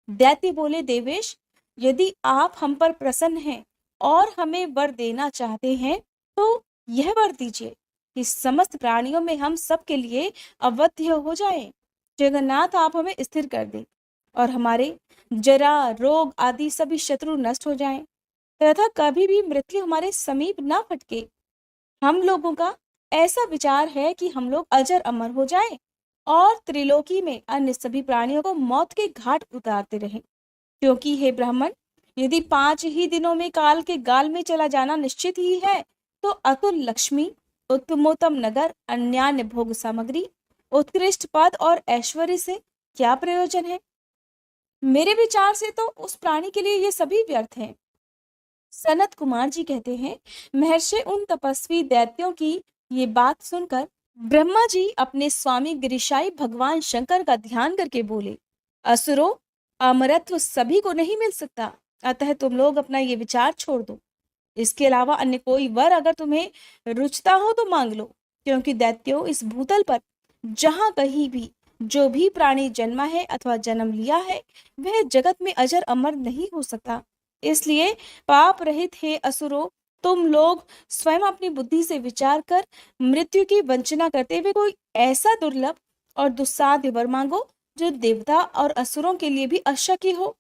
दैत्य बोले, देवेश, यदि आप हम पर प्रसन्न हैं और हमें वर देना चाहते हैं तो यह वर दीजिए कि समस्त प्राणियों में हम सब के लिए अवध्य हो जाएं। जगन्नाथ, आप हमें स्थिर कर दें और हमारे जरा, रोग आदि सभी शत्रु नष्ट हो जाएं, तथा कभी भी मृत्यु हमारे समीप ना फटके। हम लोगों का ऐसा विचार है कि हम लोग अजर अमर हो जाएं और त्रिलोकी में अन्य सभी प्राणियों को मौत के घाट उतारते रहें। क्योंकि हे ब्राह्मण, यदि 5 ही दिनों में काल के गाल में चला जाना निश्चित ही है, तो अतुल लक्ष्मी, उत्तमोत्तम नगर, अन्यान्य भोग सामग्री, उत्कृष्ट पद और ऐश्वर्य से क्या प्रयोजन है? मेरे विचार से तो उस प्राणी के लिए ये सभी व्यर्थ हैं। सनत कुमार जी कहते हैं, महर्षि, उन तपस्वी दैत्यों की ये बात सुनकर ब्रह्मा जी अपने स्वामी गिरिशाई भगवान शंकर का ध्यान करके बोले, असुरो, अमरत्व सभी को नहीं मिल सकता, अतः तुम लोग अपना ये विचार छोड़ दो। इसके अलावा अन्य कोई वर अगर तुम्हें रुचता हो तो मांग लो, क्योंकि दैत्यों, इस भूतल पर जहां कहीं भी जो भी प्राणी जन्मा है अथवा जन्म लिया है, वह जगत में अजर अमर नहीं हो सकता। इसलिए पाप रहित हे असुरो, तुम लोग स्वयं अपनी बुद्धि से विचार कर मृत्यु की वंचना करते हुए कोई ऐसा दुर्लभ और दुस्साध्य वर मांगो जो देवता और असुरों के लिए भी अशक्य हो।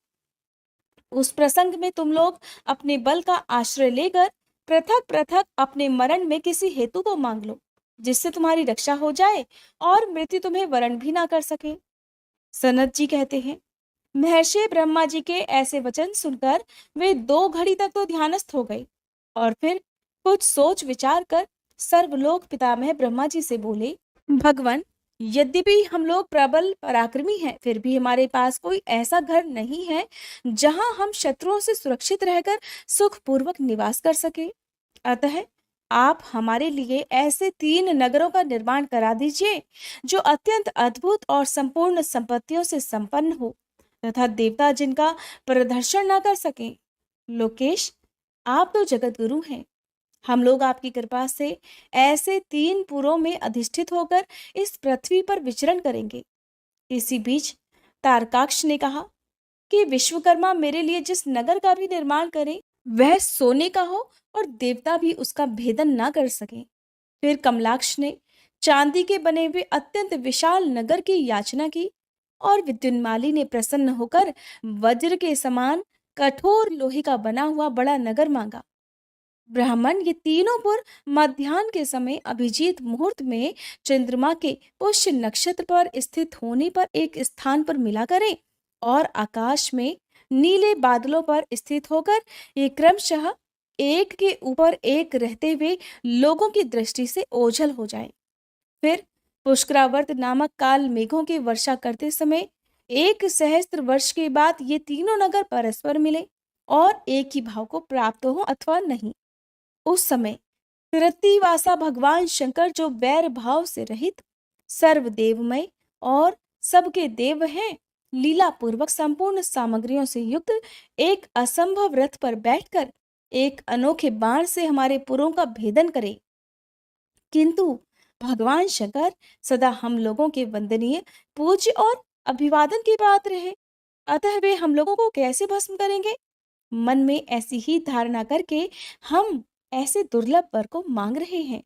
उस प्रसंग में तुम लोग अपने बल का आश्रय लेकर पृथक पृथक अपने मरण में किसी हेतु को मांग लो, जिससे तुम्हारी रक्षा हो जाए और मृत्यु तुम्हें वरण भी ना कर सके। सनत जी कहते हैं, महर्षि ब्रह्मा जी के ऐसे वचन सुनकर वे 2 घड़ी तक तो ध्यानस्थ हो गए और फिर कुछ सोच विचार कर सर्वलोक पितामह ब्रह्मा जी से बोले, भगवान, यद्यपि हम लोग प्रबल पराक्रमी हैं, फिर भी हमारे पास कोई ऐसा घर नहीं है जहां हम शत्रुओं से सुरक्षित रहकर सुखपूर्वक निवास कर सके। अतः आप हमारे लिए ऐसे 3 नगरों का निर्माण करा दीजिए जो अत्यंत अद्भुत और संपूर्ण संपत्तियों से संपन्न हो तथा देवता जिनका प्रदर्शन न कर सके। लोकेश, आप तो जगत गुरु हैं। हम लोग आपकी कृपा से ऐसे 3 पुरों में अधिष्ठित होकर इस पृथ्वी पर विचरण करेंगे। इसी बीच तारकाक्ष ने कहा कि विश्वकर्मा मेरे लिए जिस नगर का भी निर्माण करे वह सोने का हो और देवता भी उसका भेदन ना कर सके। फिर कमलाक्ष ने चांदी के बने हुए अत्यंत विशाल नगर की याचना की और विद्युन्माली ने प्रसन्न होकर वज्र के समान कठोर लोहे का बना हुआ बड़ा नगर मांगा। ब्राह्मण, ये तीनों पुर मध्याह्न के समय अभिजीत मुहूर्त में चंद्रमा के पुष्य नक्षत्र पर स्थित होने पर एक स्थान पर मिला करें और आकाश में नीले बादलों पर स्थित होकर ये क्रमशः एक के ऊपर एक रहते हुए लोगों की दृष्टि से ओझल हो जाएं। फिर पुष्करावर्त नामक काल मेघों की वर्षा करते समय 1 सहस्त्र वर्ष के बाद ये तीनों नगर परस्पर मिले और एक ही भाव को प्राप्त हो अथवा नहीं। उस समय कृत्तिवासा भगवान शंकर, जो वैर भाव से रहित, सर्वदेवमय और सबके देव हैं, लीला पूर्वक संपूर्ण सामग्रियों से युक्त एक असंभव रथ पर बैठकर एक अनोखे बाण से हमारे पुरों का भेदन करे। किंतु भगवान शंकर सदा हम लोगों के वंदनीय, पूज्य और अभिवादन के पात्र है, अतः वे हम लोगों को कैसे भस्म करेंगे? मन में ऐसी ही धारणा करके हम ऐसे दुर्लभ वर को मांग रहे हैं।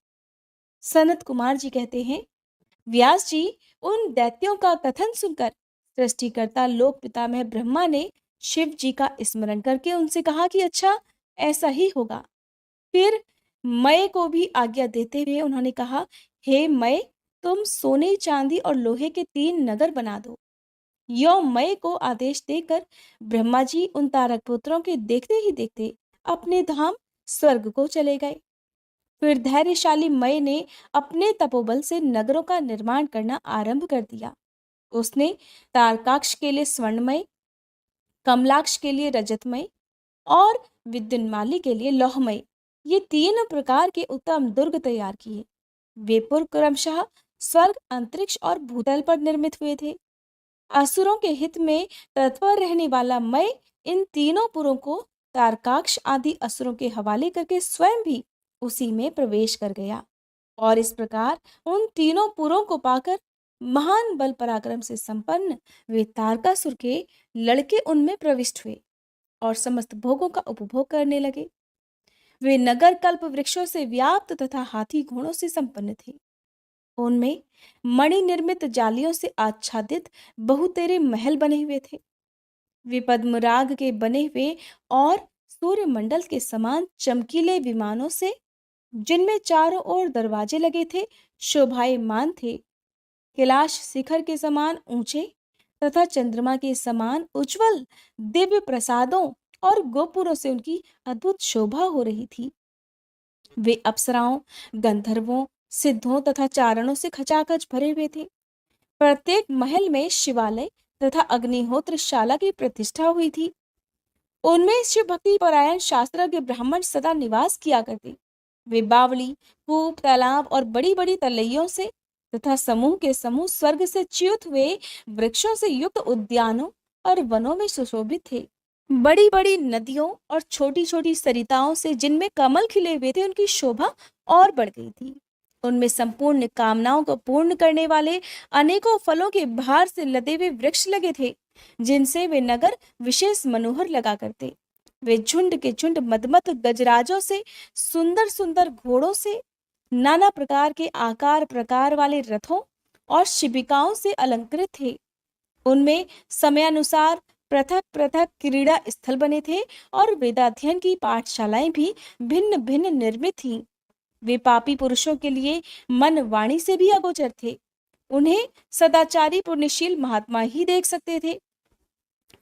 सनत कुमार जी कहते हैं, व्यास जी, उन दैत्यों का कथन सुनकर सृष्टिकर्ता लोक पितामह ब्रह्मा ने शिव जी का स्मरण करके उनसे कहा कि अच्छा, ऐसा ही होगा। फिर मय को भी आज्ञा देते हुए उन्होंने कहा, हे मय, तुम सोने, चांदी और लोहे के 3 नगर बना दो। यो मय को आदेश देकर ब्रह्मा जी उन तारक पुत्रों के देखते ही देखते अपने धाम स्वर्ग को चले गए। फिर धैर्यशाली मय ने अपने तपोबल से नगरों का निर्माण करना आरंभ कर दिया। उसने तारकाक्ष के लिए स्वर्णमय, कमलाक्ष के लिए रजतमय और विद्युन्माली के लिए लौहमय, ये 3 प्रकार के उत्तम दुर्ग तैयार किए। वे पुर क्रमशः स्वर्ग, अंतरिक्ष और भूतल पर निर्मित हुए थे। असुरों के हित में तत्पर रहने वाला मय इन तीनों पुरों को तारकाक्ष आदि असुरों के हवाले करके स्वयं भी उसी में प्रवेश कर गया और इस प्रकार उन तीनों पुरों को पाकर महान बल पराक्रम से संपन्न वे तारकासुर के लड़के उनमें प्रविष्ट हुए और समस्त भोगों का उपभोग करने लगे। वे नगर कल्प वृक्षों से व्याप्त तथा हाथी घोड़ों से संपन्न थे। उनमें मणि निर्मित जालियों से आच्छादित बहुतेरे महल बने हुए थे। वे पद्मराग के बने हुए और सूर्यमंडल के समान चमकीले विमानों से, जिनमें चारों ओर दरवाजे लगे थे, शोभायमान थे। कैलाश शिखर के समान ऊंचे तथा चंद्रमा के समान उज्जवल दिव्य प्रसादों और गोपुरों से उनकी अद्भुत शोभा हो रही थी। वे अप्सराओं, गंधर्वों, सिद्धों तथा चारणों से खचाखच भरे हुए थे। प्रत्येक महल में शिवालय तथा अग्निहोत्रशाला की प्रतिष्ठा हुई थी। उनमें शिव भक्ति परायण शास्त्रज्ञ ब्राह्मण सदा निवास किया करते। वे बावली, कूप, तालाब और बड़ी बड़ी तलैयों से तथा समूह के समूह स्वर्ग से च्युत हुए वृक्षों से युक्त उद्यानों और वनों में सुशोभित थे। बड़ी बड़ी नदियों और छोटी छोटी सरिताओं से, जिनमें कमल खिले हुए थे, उनकी शोभा और बढ़ गई थी। उनमें संपूर्ण कामनाओं को पूर्ण करने वाले अनेकों फलों के भार से लदे हुए वृक्ष लगे थे, जिनसे वे नगर विशेष मनोहर लगा करते। वे झुंड के झुंड मदमत गजराजों से, सुंदर सुंदर घोड़ों से, नाना प्रकार के आकार प्रकार वाले रथों और शिबिकाओं से अलंकृत थे। उनमें समयानुसार पृथक पृथक क्रीड़ा स्थल बने थे और वेदाध्ययन की पाठशालाएं भी भिन्न भिन्न निर्मित थीं। वे पापी पुरुषों के लिए मन वाणी से भी अगोचर थे। उन्हें सदाचारी पुण्यशील महात्मा ही देख सकते थे।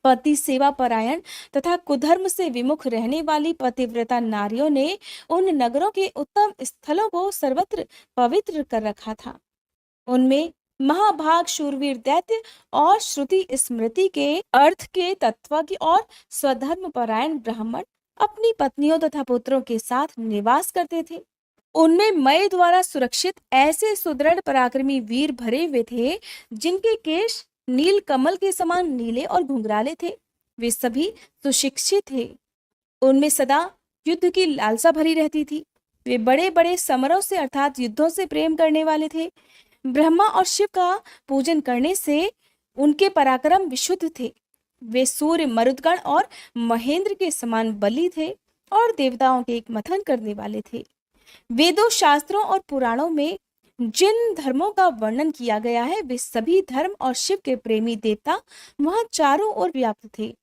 पति सेवा परायण तथा कुधर्म से विमुख रहने वाली पतिव्रता नारियों ने उन नगरों के उत्तम स्थलों को सर्वत्र पवित्र कर रखा था। उनमें महाभाग शूरवीर दैत्य और श्रुति स्मृति के अर्थ के तत्वज्ञ और स्वधर्म परायण ब्राह्मण अपनी पत्नियों तथा पुत्रों के साथ निवास करते थे। उनमें मय द्वारा सुरक्षित ऐसे सुदृढ़ पराक्रमी वीर भरे हुए थे, जिनके केश नील कमल के समान नीले और घुंघराले थे। वे सभी सुशिक्षित थे। उनमें सदा युद्ध की लालसा भरी रहती थी। वे बड़े बड़े समरों से अर्थात युद्धों से प्रेम करने वाले थे। ब्रह्मा और शिव का पूजन करने से उनके पराक्रम विशुद्ध थे। वे सूर्य, मरुदगण और महेंद्र के समान बली थे और देवताओं के एक मथन करने वाले थे। वेदों, शास्त्रों और पुराणों में जिन धर्मों का वर्णन किया गया है, वे सभी धर्म और शिव के प्रेमी देवता वहां चारों ओर व्याप्त थे।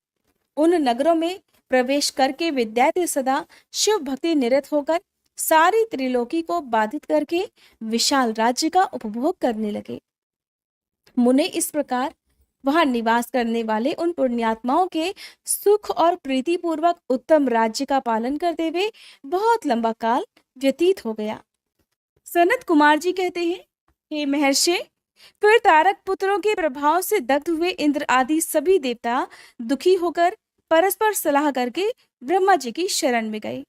उन नगरों में प्रवेश करके वे दैत्य सदा शिव भक्ति निरत होकर सारी त्रिलोकी को बाधित करके विशाल राज्य का उपभोग करने लगे। मुने, इस प्रकार वहां निवास करने वाले उन पुण्यात्माओं के सुख और प्रीतिपूर्वक उत्तम राज्य का पालन करते हुए बहुत लंबा काल व्यतीत हो गया। सनत कुमार जी कहते हैं, हे महर्षि, फिर तारक पुत्रों के प्रभाव से दग्ध हुए इंद्र आदि सभी देवता दुखी होकर परस्पर सलाह करके ब्रह्मा जी की शरण में गए।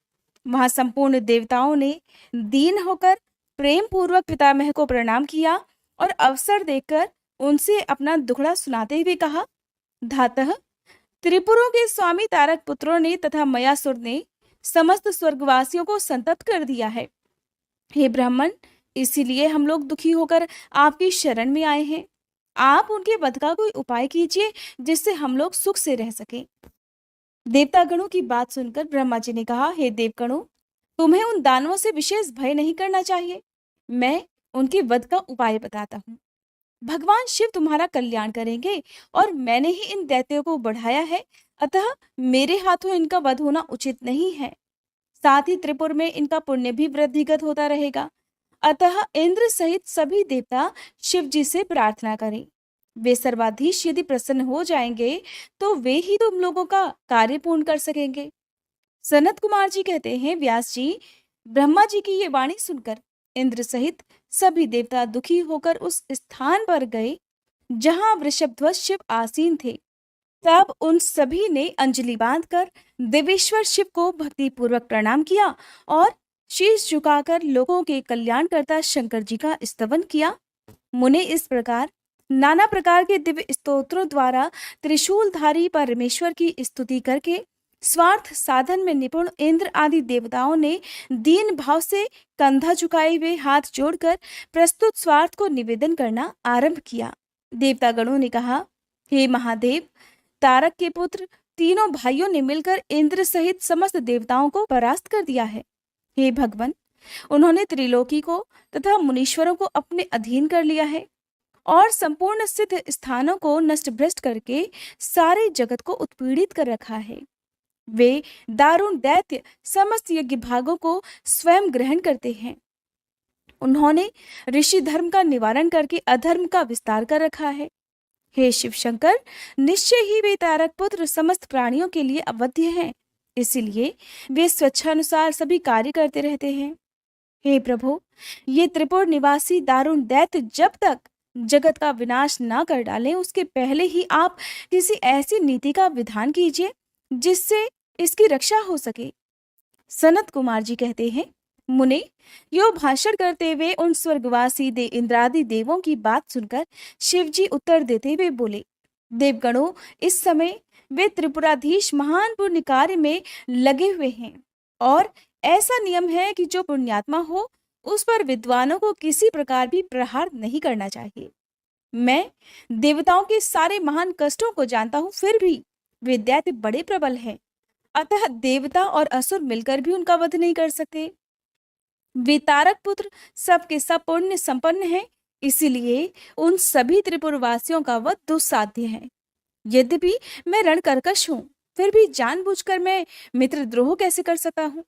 वहां संपूर्ण देवताओं ने दीन होकर प्रेम पूर्वक पितामह को प्रणाम किया और अवसर देकर उनसे अपना दुखड़ा सुनाते हुए कहा, धातः त्रिपुरों के स्वामी तारक पुत्रों ने तथा मयासुर ने समस्त स्वर्गवासियों को संतप्त कर दिया है। हे ब्राह्मण, इसीलिए हम लोग दुखी होकर आपकी शरण में आए हैं। आप उनके वध का कोई उपाय कीजिए जिससे हम लोग सुख से रह सकें। देवतागणों की बात सुनकर ब्रह्मा जी ने कहा, हे देवगणों, तुम्हें उन दानवों से विशेष भय नहीं करना चाहिए। मैं उनके वध का उपाय बताता हूँ। भगवान शिव तुम्हारा कल्याण करेंगे और मैंने ही इन दैत्यों को बढ़ाया है, अतः मेरे हाथों इनका वध होना उचित नहीं है। साथ ही त्रिपुर में इनका पुण्य भी वृद्धिगत होता रहेगा। अतः इंद्र सहित सभी देवता शिव जी से प्रार्थना करें। वे सर्वाधीश यदि प्रसन्न हो जाएंगे तो वे ही तुम लोगों का कार्य पूर्ण कर सकेंगे। सनत कुमार जी कहते हैं, व्यास जी, ब्रह्मा जी की ये वाणी सुनकर इंद्र सहित सभी देवता दुखी होकर उस स्थान पर गए जहां वृषभध्वज शिव आसीन थे। तब उन सभी ने अंजलि बांधकर देवेश्वर शिव को भक्ति पूर्वक प्रणाम किया और शीश झुकाकर लोगों के कल्याणकर्ता शंकर जी का स्तवन किया। मुने इस प्रकार नाना प्रकार के दिव्य स्तोत्रों द्वारा त्रिशूलधारी परमेश्वर की स्तुति करके स्वार्थ साधन में निपुण इंद्र आदि देवताओं ने दीन भाव से कंधा झुकाए हुए हाथ जोड़कर प्रस्तुत स्वार्थ को निवेदन करना आरंभ किया। देवतागणों ने कहा, हे महादेव, तारक के पुत्र तीनों भाइयों ने मिलकर इंद्र सहित समस्त देवताओं को परास्त कर दिया है। हे भगवान, उन्होंने त्रिलोकी को तथा मुनीश्वरों को अपने अधीन कर लिया है और संपूर्ण सिद्ध स्थानों को नष्ट भ्रष्ट करके सारे जगत को उत्पीड़ित कर रखा है। वे दारुण दैत्य समस्त यज्ञ भागों को स्वयं ग्रहण करते हैं। उन्होंने ऋषि धर्म का निवारण करके अधर्म का विस्तार कर रखा है। हे शिव शंकर, निश्चय ही वे तारक पुत्र समस्त प्राणियों के लिए अवध्य हैं, इसीलिए वे स्वेच्छानुसार सभी कार्य करते रहते हैं। हे प्रभु, ये त्रिपुर निवासी दारुण दैत्य जब तक जगत का विनाश ना कर डालें, उसके पहले ही आप किसी ऐसी नीति का विधान कीजिए जिससे इसकी रक्षा हो सके। सनत कुमार जी कहते हैं, मुने, यो भाषण करते हुए उन स्वर्गवासी इंद्रादि देवों की बात सुनकर शिवजी उत्तर देते हुए बोले, देवगणों, इस समय वे त्रिपुराधीश महान पुण्य कार्य में लगे हुए हैं और ऐसा नियम है कि जो पुण्यात्मा हो उस पर विद्वानों को किसी प्रकार भी प्रहार नहीं करना चाहिए। मैं देवताओं के सारे महान कष्टों को जानता हूं, फिर भी वे दैत्य बड़े प्रबल हैं, अतः देवता और असुर मिलकर भी उनका वध नहीं कर सकते। वे तारक पुत्र सबके सब पुण्य संपन्न हैं, इसीलिए उन सभी त्रिपुरवासियों का वध दुस्साध्य है। यद्यपि मैं रणकर्कश हूं, फिर भी जानबूझकर मैं मित्रद्रोह कैसे कर सकता हूं?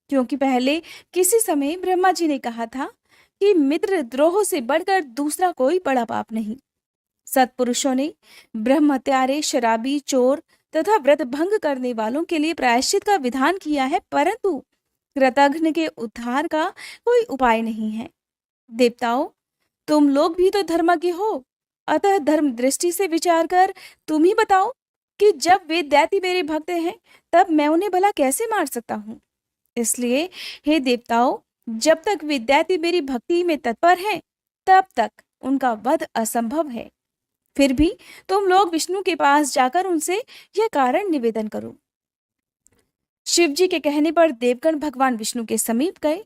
क्योंकि पहले किसी समय ब्रह्मा जी ने कहा था कि मित्रद्रोह से बढ़कर दूसरा कोई बड़ा पाप नहीं। सत्पुरुषों ने ब्रह्मत्यारे, शराबी, चोर तथा व्रत भंग करने वालों के लिए प्रायश्चित का विधान किया है, परंतु कृतघ्न के उद्धार का कोई उपाय नहीं है। देवताओं, तुम लोग भी तो धर्मज्ञ हो, अतः धर्म दृष्टि से विचार कर तुम ही बताओ कि जब वे दैत्य मेरे भक्त हैं तब मैं उन्हें भला कैसे मार सकता हूँ। इसलिए हे देवताओं, जब तक वे दैत्य मेरी भक्ति में तत्पर हैं तब तक उनका वध असंभव है। फिर भी तुम लोग विष्णु के पास जाकर उनसे यह कारण निवेदन करो। शिव जी के कहने पर देवगण भगवान विष्णु के समीप गए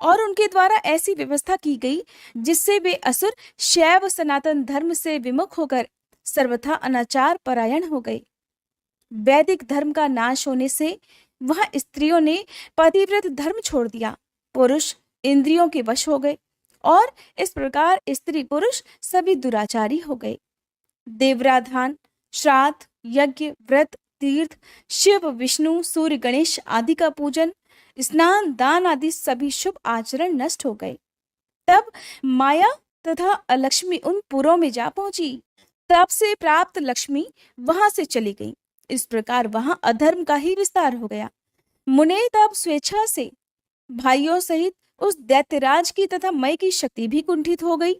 और उनके द्वारा ऐसी व्यवस्था की गई जिससे वे असुर शैव सनातन धर्म से विमुख होकर सर्वथा अनाचार परायण हो गए। वैदिक धर्म का नाश होने से वह स्त्रियों ने पतिव्रत धर्म छोड़ दिया, पुरुष इंद्रियों के वश हो गए और इस प्रकार स्त्री पुरुष सभी दुराचारी हो गए। देवराधान, श्राद्ध, यज्ञ, व्रत, तीर्थ, शिव, विष्णु, सूर्य, गणेश आदि का पूजन, स्नान, दान आदि सभी शुभ आचरण नष्ट हो गए। तब माया तथा अलक्ष्मी उन पुरों में जा पहुंची तप से प्राप्त लक्ष्मी वहां से चली गई। इस प्रकार वहां अधर्म का ही विस्तार हो गया। मुने तब स्वेच्छा से भाइयों सहित उस दैत्यराज की तथा मय की शक्ति भी कुंठित हो गई।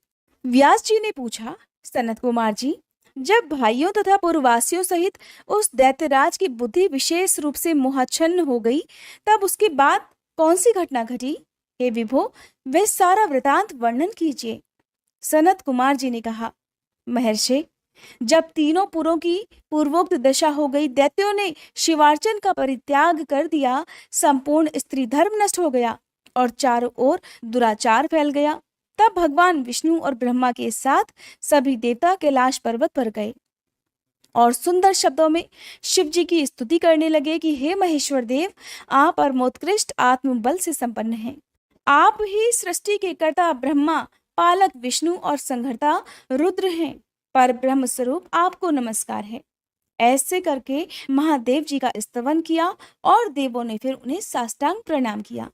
व्यास जी ने पूछा, सनत कुमार जी, जब भाइयों तथा पूर्ववासियों सहित उस दैत्यराज की बुद्धि विशेष रूप से मोहाच्छन्न हो गई, तब उसके बाद कौन सी घटना घटी? हे विभो, वह सारा वृतांत वर्णन कीजिए। सनत कुमार जी ने कहा, महर्षि, जब तीनों पुरों की पूर्वोक्त दशा हो गई, दैत्यों ने शिवार्चन का परित्याग कर दिया, संपूर्ण स्त्री धर्म नष्ट हो गया और चारों ओर दुराचार फैल गया। तब भगवान विष्णु और ब्रह्मा के साथ सभी देवता कैलाश पर्वत पर गए और सुंदर शब्दों में शिव जी की स्तुति करने लगे कि हे महेश्वर देव, आप परमोत्कृष्ट आत्मबल से संपन्न हैं। आप ही सृष्टि के कर्ता ब्रह्मा, पालक विष्णु और संहर्ता रुद्र हैं। पर ब्रह्म स्वरूप आपको नमस्कार है। ऐसे करके महादेव जी का स्तवन किया और देवों ने फिर उन्हें साष्टांग प्रणाम किया।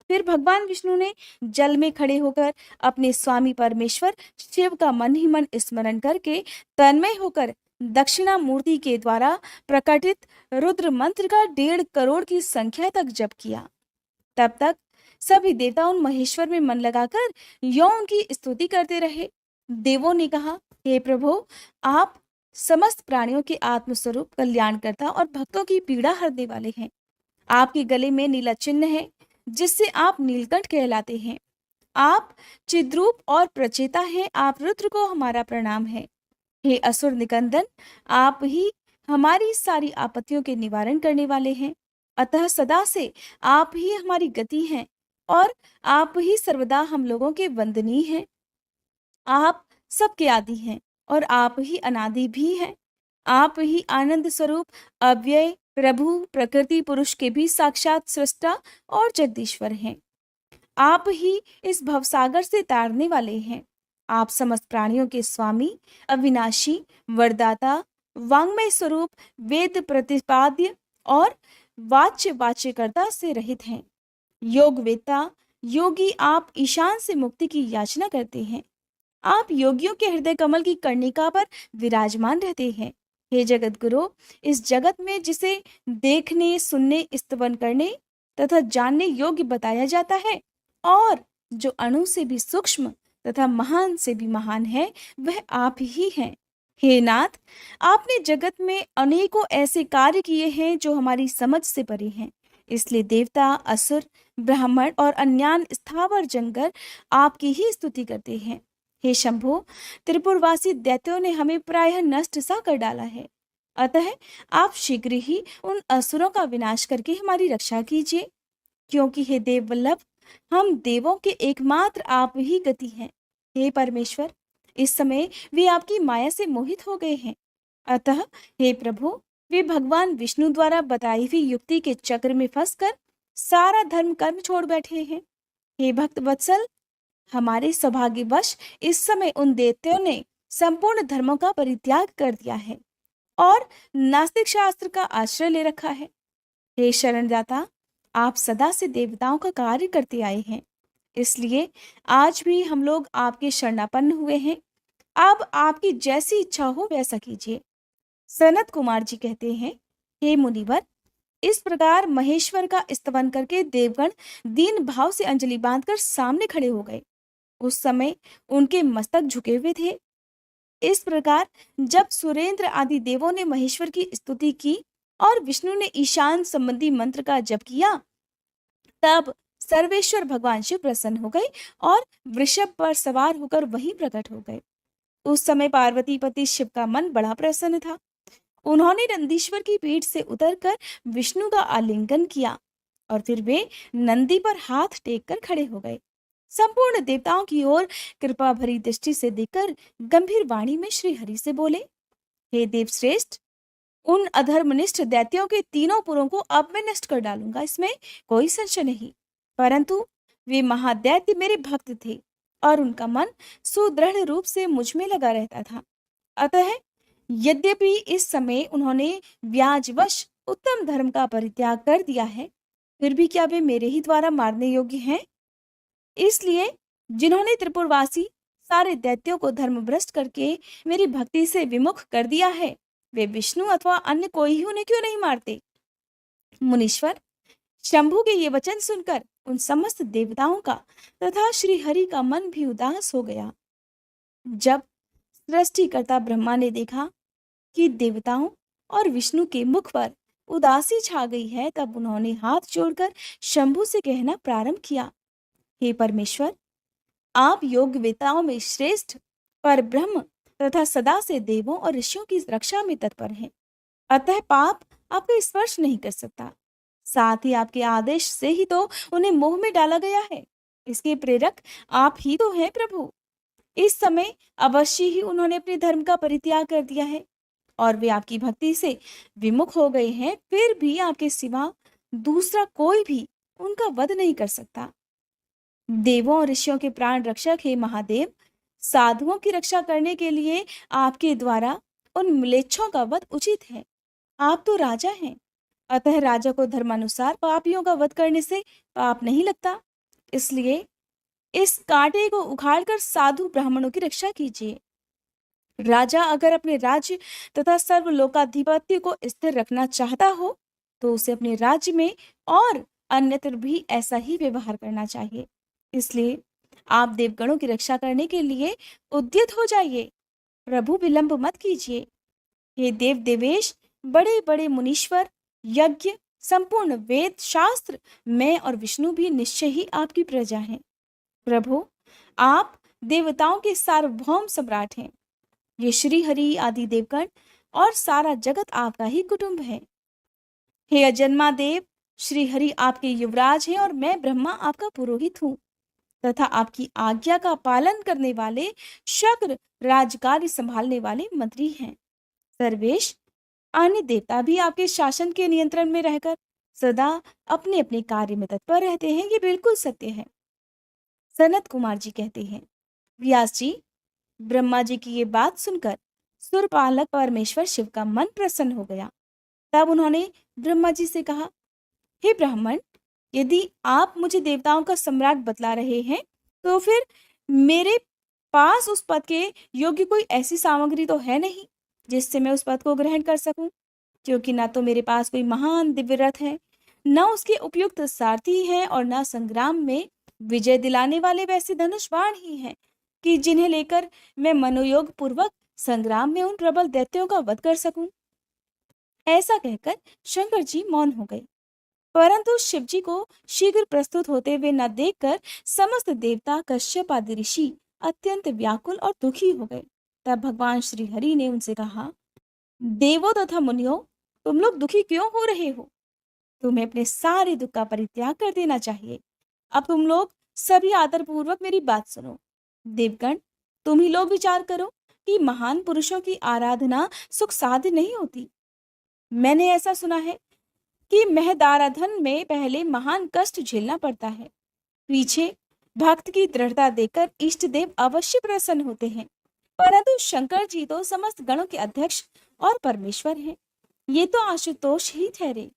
फिर भगवान विष्णु ने जल में खड़े होकर अपने स्वामी परमेश्वर शिव का मन ही मन स्मरण करके तन्मय होकर दक्षिणा मूर्ति के द्वारा प्रकटित रुद्र मंत्र का 1.5 करोड़ की संख्या तक जप किया। तब तक सभी देवता उन महेश्वर में मन लगाकर यौन की स्तुति करते रहे। देवों ने कहा, हे प्रभु, आप समस्त प्राणियों के आत्मस्वरूप कल्याणकर्ता और भक्तों की पीड़ा हरने वाले हैं। आपके गले में नीला चिन्ह है जिससे आप नीलकंठ कहलाते हैं। आप चिद्रूप और प्रचेता हैं। आप रुद्र को हमारा प्रणाम है। हे असुर निकंदन, आप ही हमारी सारी आपत्तियों के निवारण करने वाले हैं। अतः सदा से आप ही हमारी गति हैं और आप ही सर्वदा हम लोगों के वंदनीय हैं। आप सबके आदि हैं और आप ही अनादि भी हैं। आप ही आनंद स्वरूप, अव्यय, प्रभु, प्रकृति पुरुष के भी साक्षात सृष्टा और जगदीश्वर हैं। आप ही इस भवसागर से तारने वाले हैं। आप समस्त प्राणियों के स्वामी, अविनाशी, वरदाता, वांग्मय स्वरूप, वेद प्रतिपाद्य और वाच्य वाच्यकर्ता से रहित हैं। योग वेत्ता, योगी, आप ईशान से मुक्ति की याचना करते हैं। आप योगियों के हृदय कमल की कर्णिका पर विराजमान रहते हैं। हे जगत गुरु, इस जगत में जिसे देखने, सुनने, स्तवन करने तथा जानने योग्य बताया जाता है और जो अणु से भी सूक्ष्म तथा महान से भी महान है, वह आप ही हैं। हे नाथ, आपने जगत में अनेकों ऐसे कार्य किए हैं जो हमारी समझ से परे हैं। इसलिए देवता, असुर, ब्राह्मण और अन्यान स्थावर जंगल आपकी ही स्तुति करते हैं। हे शंभो, त्रिपुरवासी दैत्यों ने हमें प्रायः नष्ट सा कर डाला है। अतः आप शीघ्र ही उन असुरों का विनाश करके हमारी रक्षा कीजिए, क्योंकि हे देव वल्लभ, हम देवों के एकमात्र आप ही गति हैं। हे परमेश्वर, इस समय वे आपकी माया से मोहित हो गए हैं। अतः हे प्रभु, वे भगवान विष्णु द्वारा बताई हुई युक्ति के चक्र में फंसकर सारा धर्म कर्म छोड़ बैठे हैं। हे भक्त वत्सल, हमारे सौभाग्यवश इस समय उन दैत्यों ने संपूर्ण धर्मों का परित्याग कर दिया है और नास्तिक शास्त्र का आश्रय ले रखा है। हे शरणदाता, आप सदा से देवताओं का कार्य करते आए हैं, इसलिए आज भी हम लोग आपके शरणापन्न हुए हैं। अब आपकी जैसी इच्छा हो वैसा कीजिए। सनत कुमार जी कहते हैं, हे मुनिवर, इस प्रकार महेश्वर का स्तवन करके देवगण दीन भाव से अंजलि बांधकर सामने खड़े हो गए। उस समय उनके मस्तक झुके हुए थे। इस प्रकार जब सुरेंद्र आदि देवों ने महेश्वर की स्तुति की और विष्णु ने ईशान संबंधी मंत्र का जप किया, तब सर्वेश्वर भगवान शिव प्रसन्न हो गए और वृषभ पर सवार होकर वहीं प्रकट हो गए। उस समय पार्वती पति शिव का मन बड़ा प्रसन्न था। उन्होंने नंदीश्वर की पीठ से उतरकर विष्णु का आलिंगन किया और फिर वे नंदी पर हाथ टेक कर खड़े हो गए। संपूर्ण देवताओं की ओर कृपा भरी दृष्टि से देखकर गंभीर वाणी में श्री हरि से बोले, हे देव श्रेष्ठ, उन अधर्मनिष्ठ दैत्यों के तीनों पुरों को अब मैं नष्ट कर डालूंगा, इसमें कोई संशय नहीं। परंतु वे महादैत्य मेरे भक्त थे और उनका मन सुदृढ़ रूप से मुझ में लगा रहता था। अतः यद्यपि इस समय उन्होंने व्याजवश उत्तम धर्म का परित्याग कर दिया है, फिर भी क्या वे मेरे ही द्वारा मारने योग्य हैं? इसलिए जिन्होंने त्रिपुरवासी सारे दैत्यों को धर्मभ्रष्ट करके मेरी भक्ति से विमुख कर दिया है, वे विष्णु अथवा अन्य कोई ही उन्हें क्यों नहीं मारते? मुनीश्वर, शंभु के ये वचन सुनकर उन समस्त देवताओं का तथा श्री हरि का मन भी उदास हो गया। जब सृष्टिकर्ता ब्रह्मा ने देखा कि देवताओं और विष्णु के मुख पर उदासी छा गई है, तब उन्होंने हाथ जोड़कर शंभु से कहना प्रारंभ किया, हे परमेश्वर, आप योग्यवेताओं में श्रेष्ठ पर ब्रह्म तथा सदा से देवों और ऋषियों की रक्षा में तत्पर हैं। अतः पाप आपका स्पर्श नहीं कर सकता। साथ ही आपके आदेश से ही तो उन्हें मोह में डाला गया है। इसके प्रेरक आप ही तो हैं प्रभु। इस समय अवश्य ही उन्होंने अपने धर्म का परित्याग कर दिया है और वे आपकी भक्ति से विमुख हो गए हैं। फिर भी आपके सिवा दूसरा कोई भी उनका वध नहीं कर सकता। देवों और ऋषियों के प्राण रक्षक हे महादेव, साधुओं की रक्षा करने के लिए आपके द्वारा उन म्लेच्छों का वध उचित है। आप तो राजा हैं, अतः राजा को धर्मानुसार पापियों का वध करने से पाप नहीं लगता। इसलिए इस कांटे को उखाड़कर साधु ब्राह्मणों की रक्षा कीजिए। राजा अगर अपने राज्य तथा सर्वलोकाधिपत्य को स्थिर रखना चाहता हो तो उसे अपने राज्य में और अन्यत्र भी ऐसा ही व्यवहार करना चाहिए। इसलिए आप देवगणों की रक्षा करने के लिए उद्यत हो जाइए। प्रभु, विलंब मत कीजिए। हे देव देवेश, बड़े बड़े मुनीश्वर, यज्ञ, संपूर्ण वेद शास्त्र, मैं और विष्णु भी निश्चय ही आपकी प्रजा हैं। प्रभु, आप देवताओं के सार्वभौम सम्राट हैं। ये श्री हरि आदि देवगण और सारा जगत आपका ही कुटुंब है। हे अजन्मा देव, श्री हरि आपके युवराज हैं और मैं ब्रह्मा आपका पुरोहित हूँ तथा आपकी आज्ञा का पालन करने वाले शक्र राजकार्य संभालने वाले मंत्री हैं। सर्वेश, अन्य देवता भी आपके शासन के नियंत्रण में रहकर सदा अपने अपने कार्य में तत्पर रहते हैं। ये बिल्कुल सत्य है। सनत कुमार जी कहते हैं, व्यास जी, ब्रह्मा जी की ये बात सुनकर सुरपालक परमेश्वर शिव का मन प्रसन्न हो गया। तब उन्होंने ब्रह्मा जी से कहा, हे ब्राह्मण, यदि आप मुझे देवताओं का सम्राट बतला रहे हैं तो फिर मेरे पास उस पद के योग्य कोई ऐसी सामग्री तो है नहीं जिससे मैं उस पद को ग्रहण कर सकूं, क्योंकि ना तो मेरे पास कोई महान दिव्य रथ है, न उसके उपयुक्त सारथी हैं और न संग्राम में विजय दिलाने वाले वैसे धनुष बाण ही हैं कि जिन्हें लेकर मैं मनोयोग पूर्वक संग्राम में उन प्रबल दैत्यों का वध कर सकूं। ऐसा कहकर शंकर जी मौन हो गए। परंतु शिव जी को शीघ्र प्रस्तुत होते हुए न देखकर समस्त देवता, कश्यप आदि ऋषि अत्यंत व्याकुल और दुखी हो गए। तब भगवान श्री हरि ने उनसे कहा, देवों तथा मुनियों, तुम लोग दुखी क्यों हो रहे हो? तुम्हें अपने सारे दुख का परित्याग कर देना चाहिए। अब तुम लोग सभी आदर पूर्वक मेरी बात सुनो। देवगण, तुम ही लोग विचार करो कि महान पुरुषों की आराधना सुख साध्य नहीं होती। मैंने ऐसा सुना है कि महदाराधन में पहले महान कष्ट झेलना पड़ता है, पीछे भक्त की दृढ़ता देखकर इष्ट देव अवश्य प्रसन्न होते हैं। परंतु शंकर जी तो समस्त गणों के अध्यक्ष और परमेश्वर हैं, ये तो आशुतोष ही ठहरे।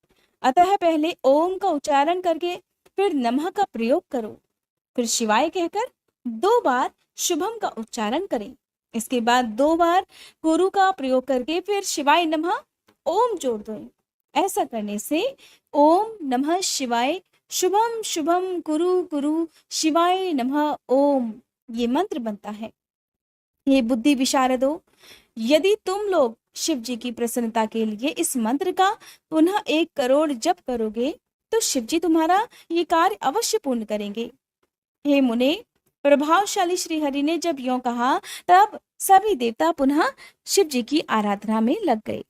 अतः पहले ओम का उच्चारण करके फिर नमः का प्रयोग करो, फिर शिवाय कहकर 2 बार शुभम का उच्चारण करें। इसके बाद 2 बार गुरु का प्रयोग करके फिर शिवाय नमः ओम जोड़ दो। ऐसा करने से ओम नमः शिवाय शुभम शुभम कुरु कुरु शिवाय नमः ओम ये मंत्र बनता है। ये बुद्धि विशारदो, यदि तुम लोग शिव जी की प्रसन्नता के लिए इस मंत्र का पुनः 1 करोड़ जप करोगे तो शिव जी तुम्हारा ये कार्य अवश्य पूर्ण करेंगे। हे मुने, प्रभावशाली श्री हरि ने जब यों कहा तब सभी देवता पुनः शिव जी की आराधना में लग गए।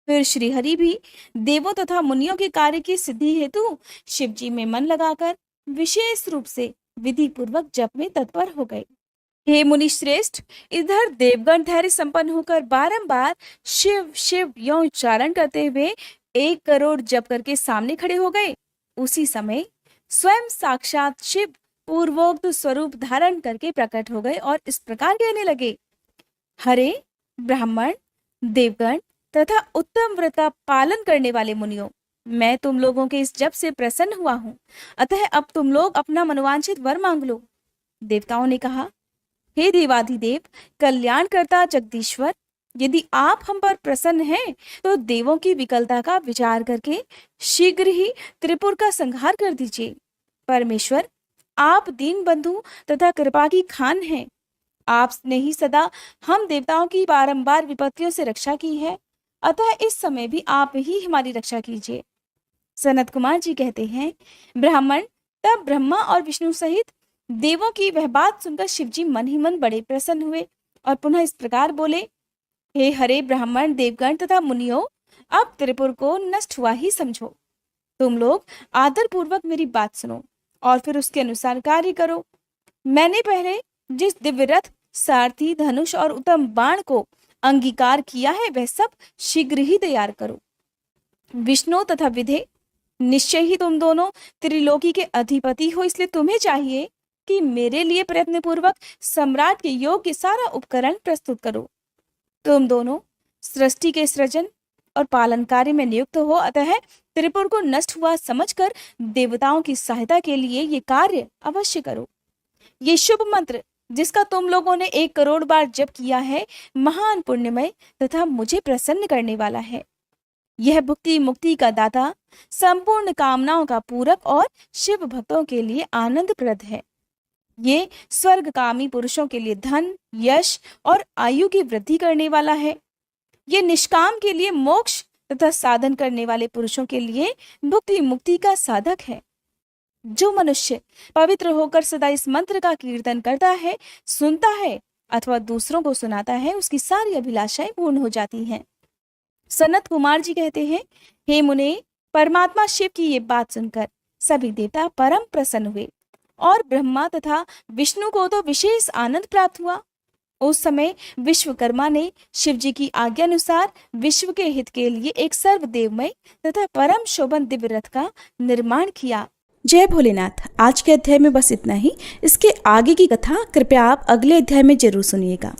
फिर श्री हरि भी देवों तथा मुनियों के कार्य की सिद्धि हेतु शिव जी में मन लगाकर विशेष रूप से विधि पूर्वक जप में तत्पर हो गए। हे मुनि श्रेष्ठ, इधर देवगण धैर्य संपन्न होकर बारंबार शिव शिव यों उच्चारण करते हुए 1 करोड़ जप करके सामने खड़े हो गए। उसी समय स्वयं साक्षात शिव पूर्वोक्त स्वरूप धारण करके प्रकट हो गए और इस प्रकार कहने लगे, हरे ब्राह्मण, देवगण तथा उत्तम व्रत का पालन करने वाले मुनियों, मैं तुम लोगों के इस जप से प्रसन्न हुआ हूं, अतः अब तुम लोग अपना मनोवांछित वर मांग लो। देवताओं ने कहा, हे देवाधिदेव, कल्याणकर्ता जगदीश्वर, यदि आप हम पर प्रसन्न हैं तो देवों की विकलता का विचार करके शीघ्र ही त्रिपुर का संहार कर दीजिए। परमेश्वर, आप दीन बंधु तथा कृपा की खान हैं। आपने ही सदा हम देवताओं की बारंबार विपत्तियों से रक्षा की है, अतः इस समय भी आप ही हमारी रक्षा कीजिए। सनत कुमार जी कहते हैं, ब्राह्मण तब ब्रह्मा और विष्णु सहित देवों की वह बात सुनकर शिवजी मन ही मन बड़े प्रसन्न हुए और पुनः इस प्रकार बोले, हे हरे ब्राह्मण, देवगण तथा मुनियों, अब त्रिपुर को नष्ट हुआ ही समझो। तुम लोग आदर पूर्वक मेरी बात सुनो और फिर उसके अनुसार कार्य करो। मैंने पहले जिस दिव्य रथ, सारथी, धनुष और उत्तम बाण को अंगीकार किया है वह सब शीघ्र ही तैयार करो। विष्णु तथा विधे, निश्चय ही तुम दोनों त्रिलोकी के अधिपति हो, इसलिए तुम्हें चाहिए कि मेरे लिए प्रयत्न पूर्वक सम्राट के योग्य सारा उपकरण प्रस्तुत करो। तुम दोनों सृष्टि के सृजन और पालन कार्य में नियुक्त हो, अतः त्रिपुर को नष्ट हुआ समझकर देवताओं की सहायता के लिए ये कार्य अवश्य करो। ये शुभ मंत्र जिसका तुम लोगों ने 1 करोड़ बार जप किया है, महान पुण्यमय तथा मुझे प्रसन्न करने वाला है। यह भुक्ति मुक्ति का दाता, संपूर्ण कामनाओं का पूरक और शिव भक्तों के लिए आनंदप्रद है। ये स्वर्गकामी पुरुषों के लिए धन, यश और आयु की वृद्धि करने वाला है। ये निष्काम के लिए मोक्ष तथा साधन करने वाले पुरुषों के लिए भुक्ति मुक्ति का साधक है। जो मनुष्य पवित्र होकर सदा इस मंत्र का कीर्तन करता है, सुनता है अथवा दूसरों को सुनाता है, उसकी सारी अभिलाषाएं पूर्ण हो जाती हैं। सनत कुमार जी कहते हैं, हे मुने, परमात्मा शिव की ये बात सुनकर सभी देवता परम प्रसन्न हुए और ब्रह्मा तथा विष्णु को तो विशेष आनंद प्राप्त हुआ। उस समय विश्वकर्मा ने शिव जी की आज्ञा अनुसार विश्व के हित के लिए एक सर्वदेवमय तथा परम शोभन दिव्य रथ का निर्माण किया। जय भोलेनाथ। आज के अध्याय में बस इतना ही। इसके आगे की कथा कृपया आप अगले अध्याय में जरूर सुनिएगा।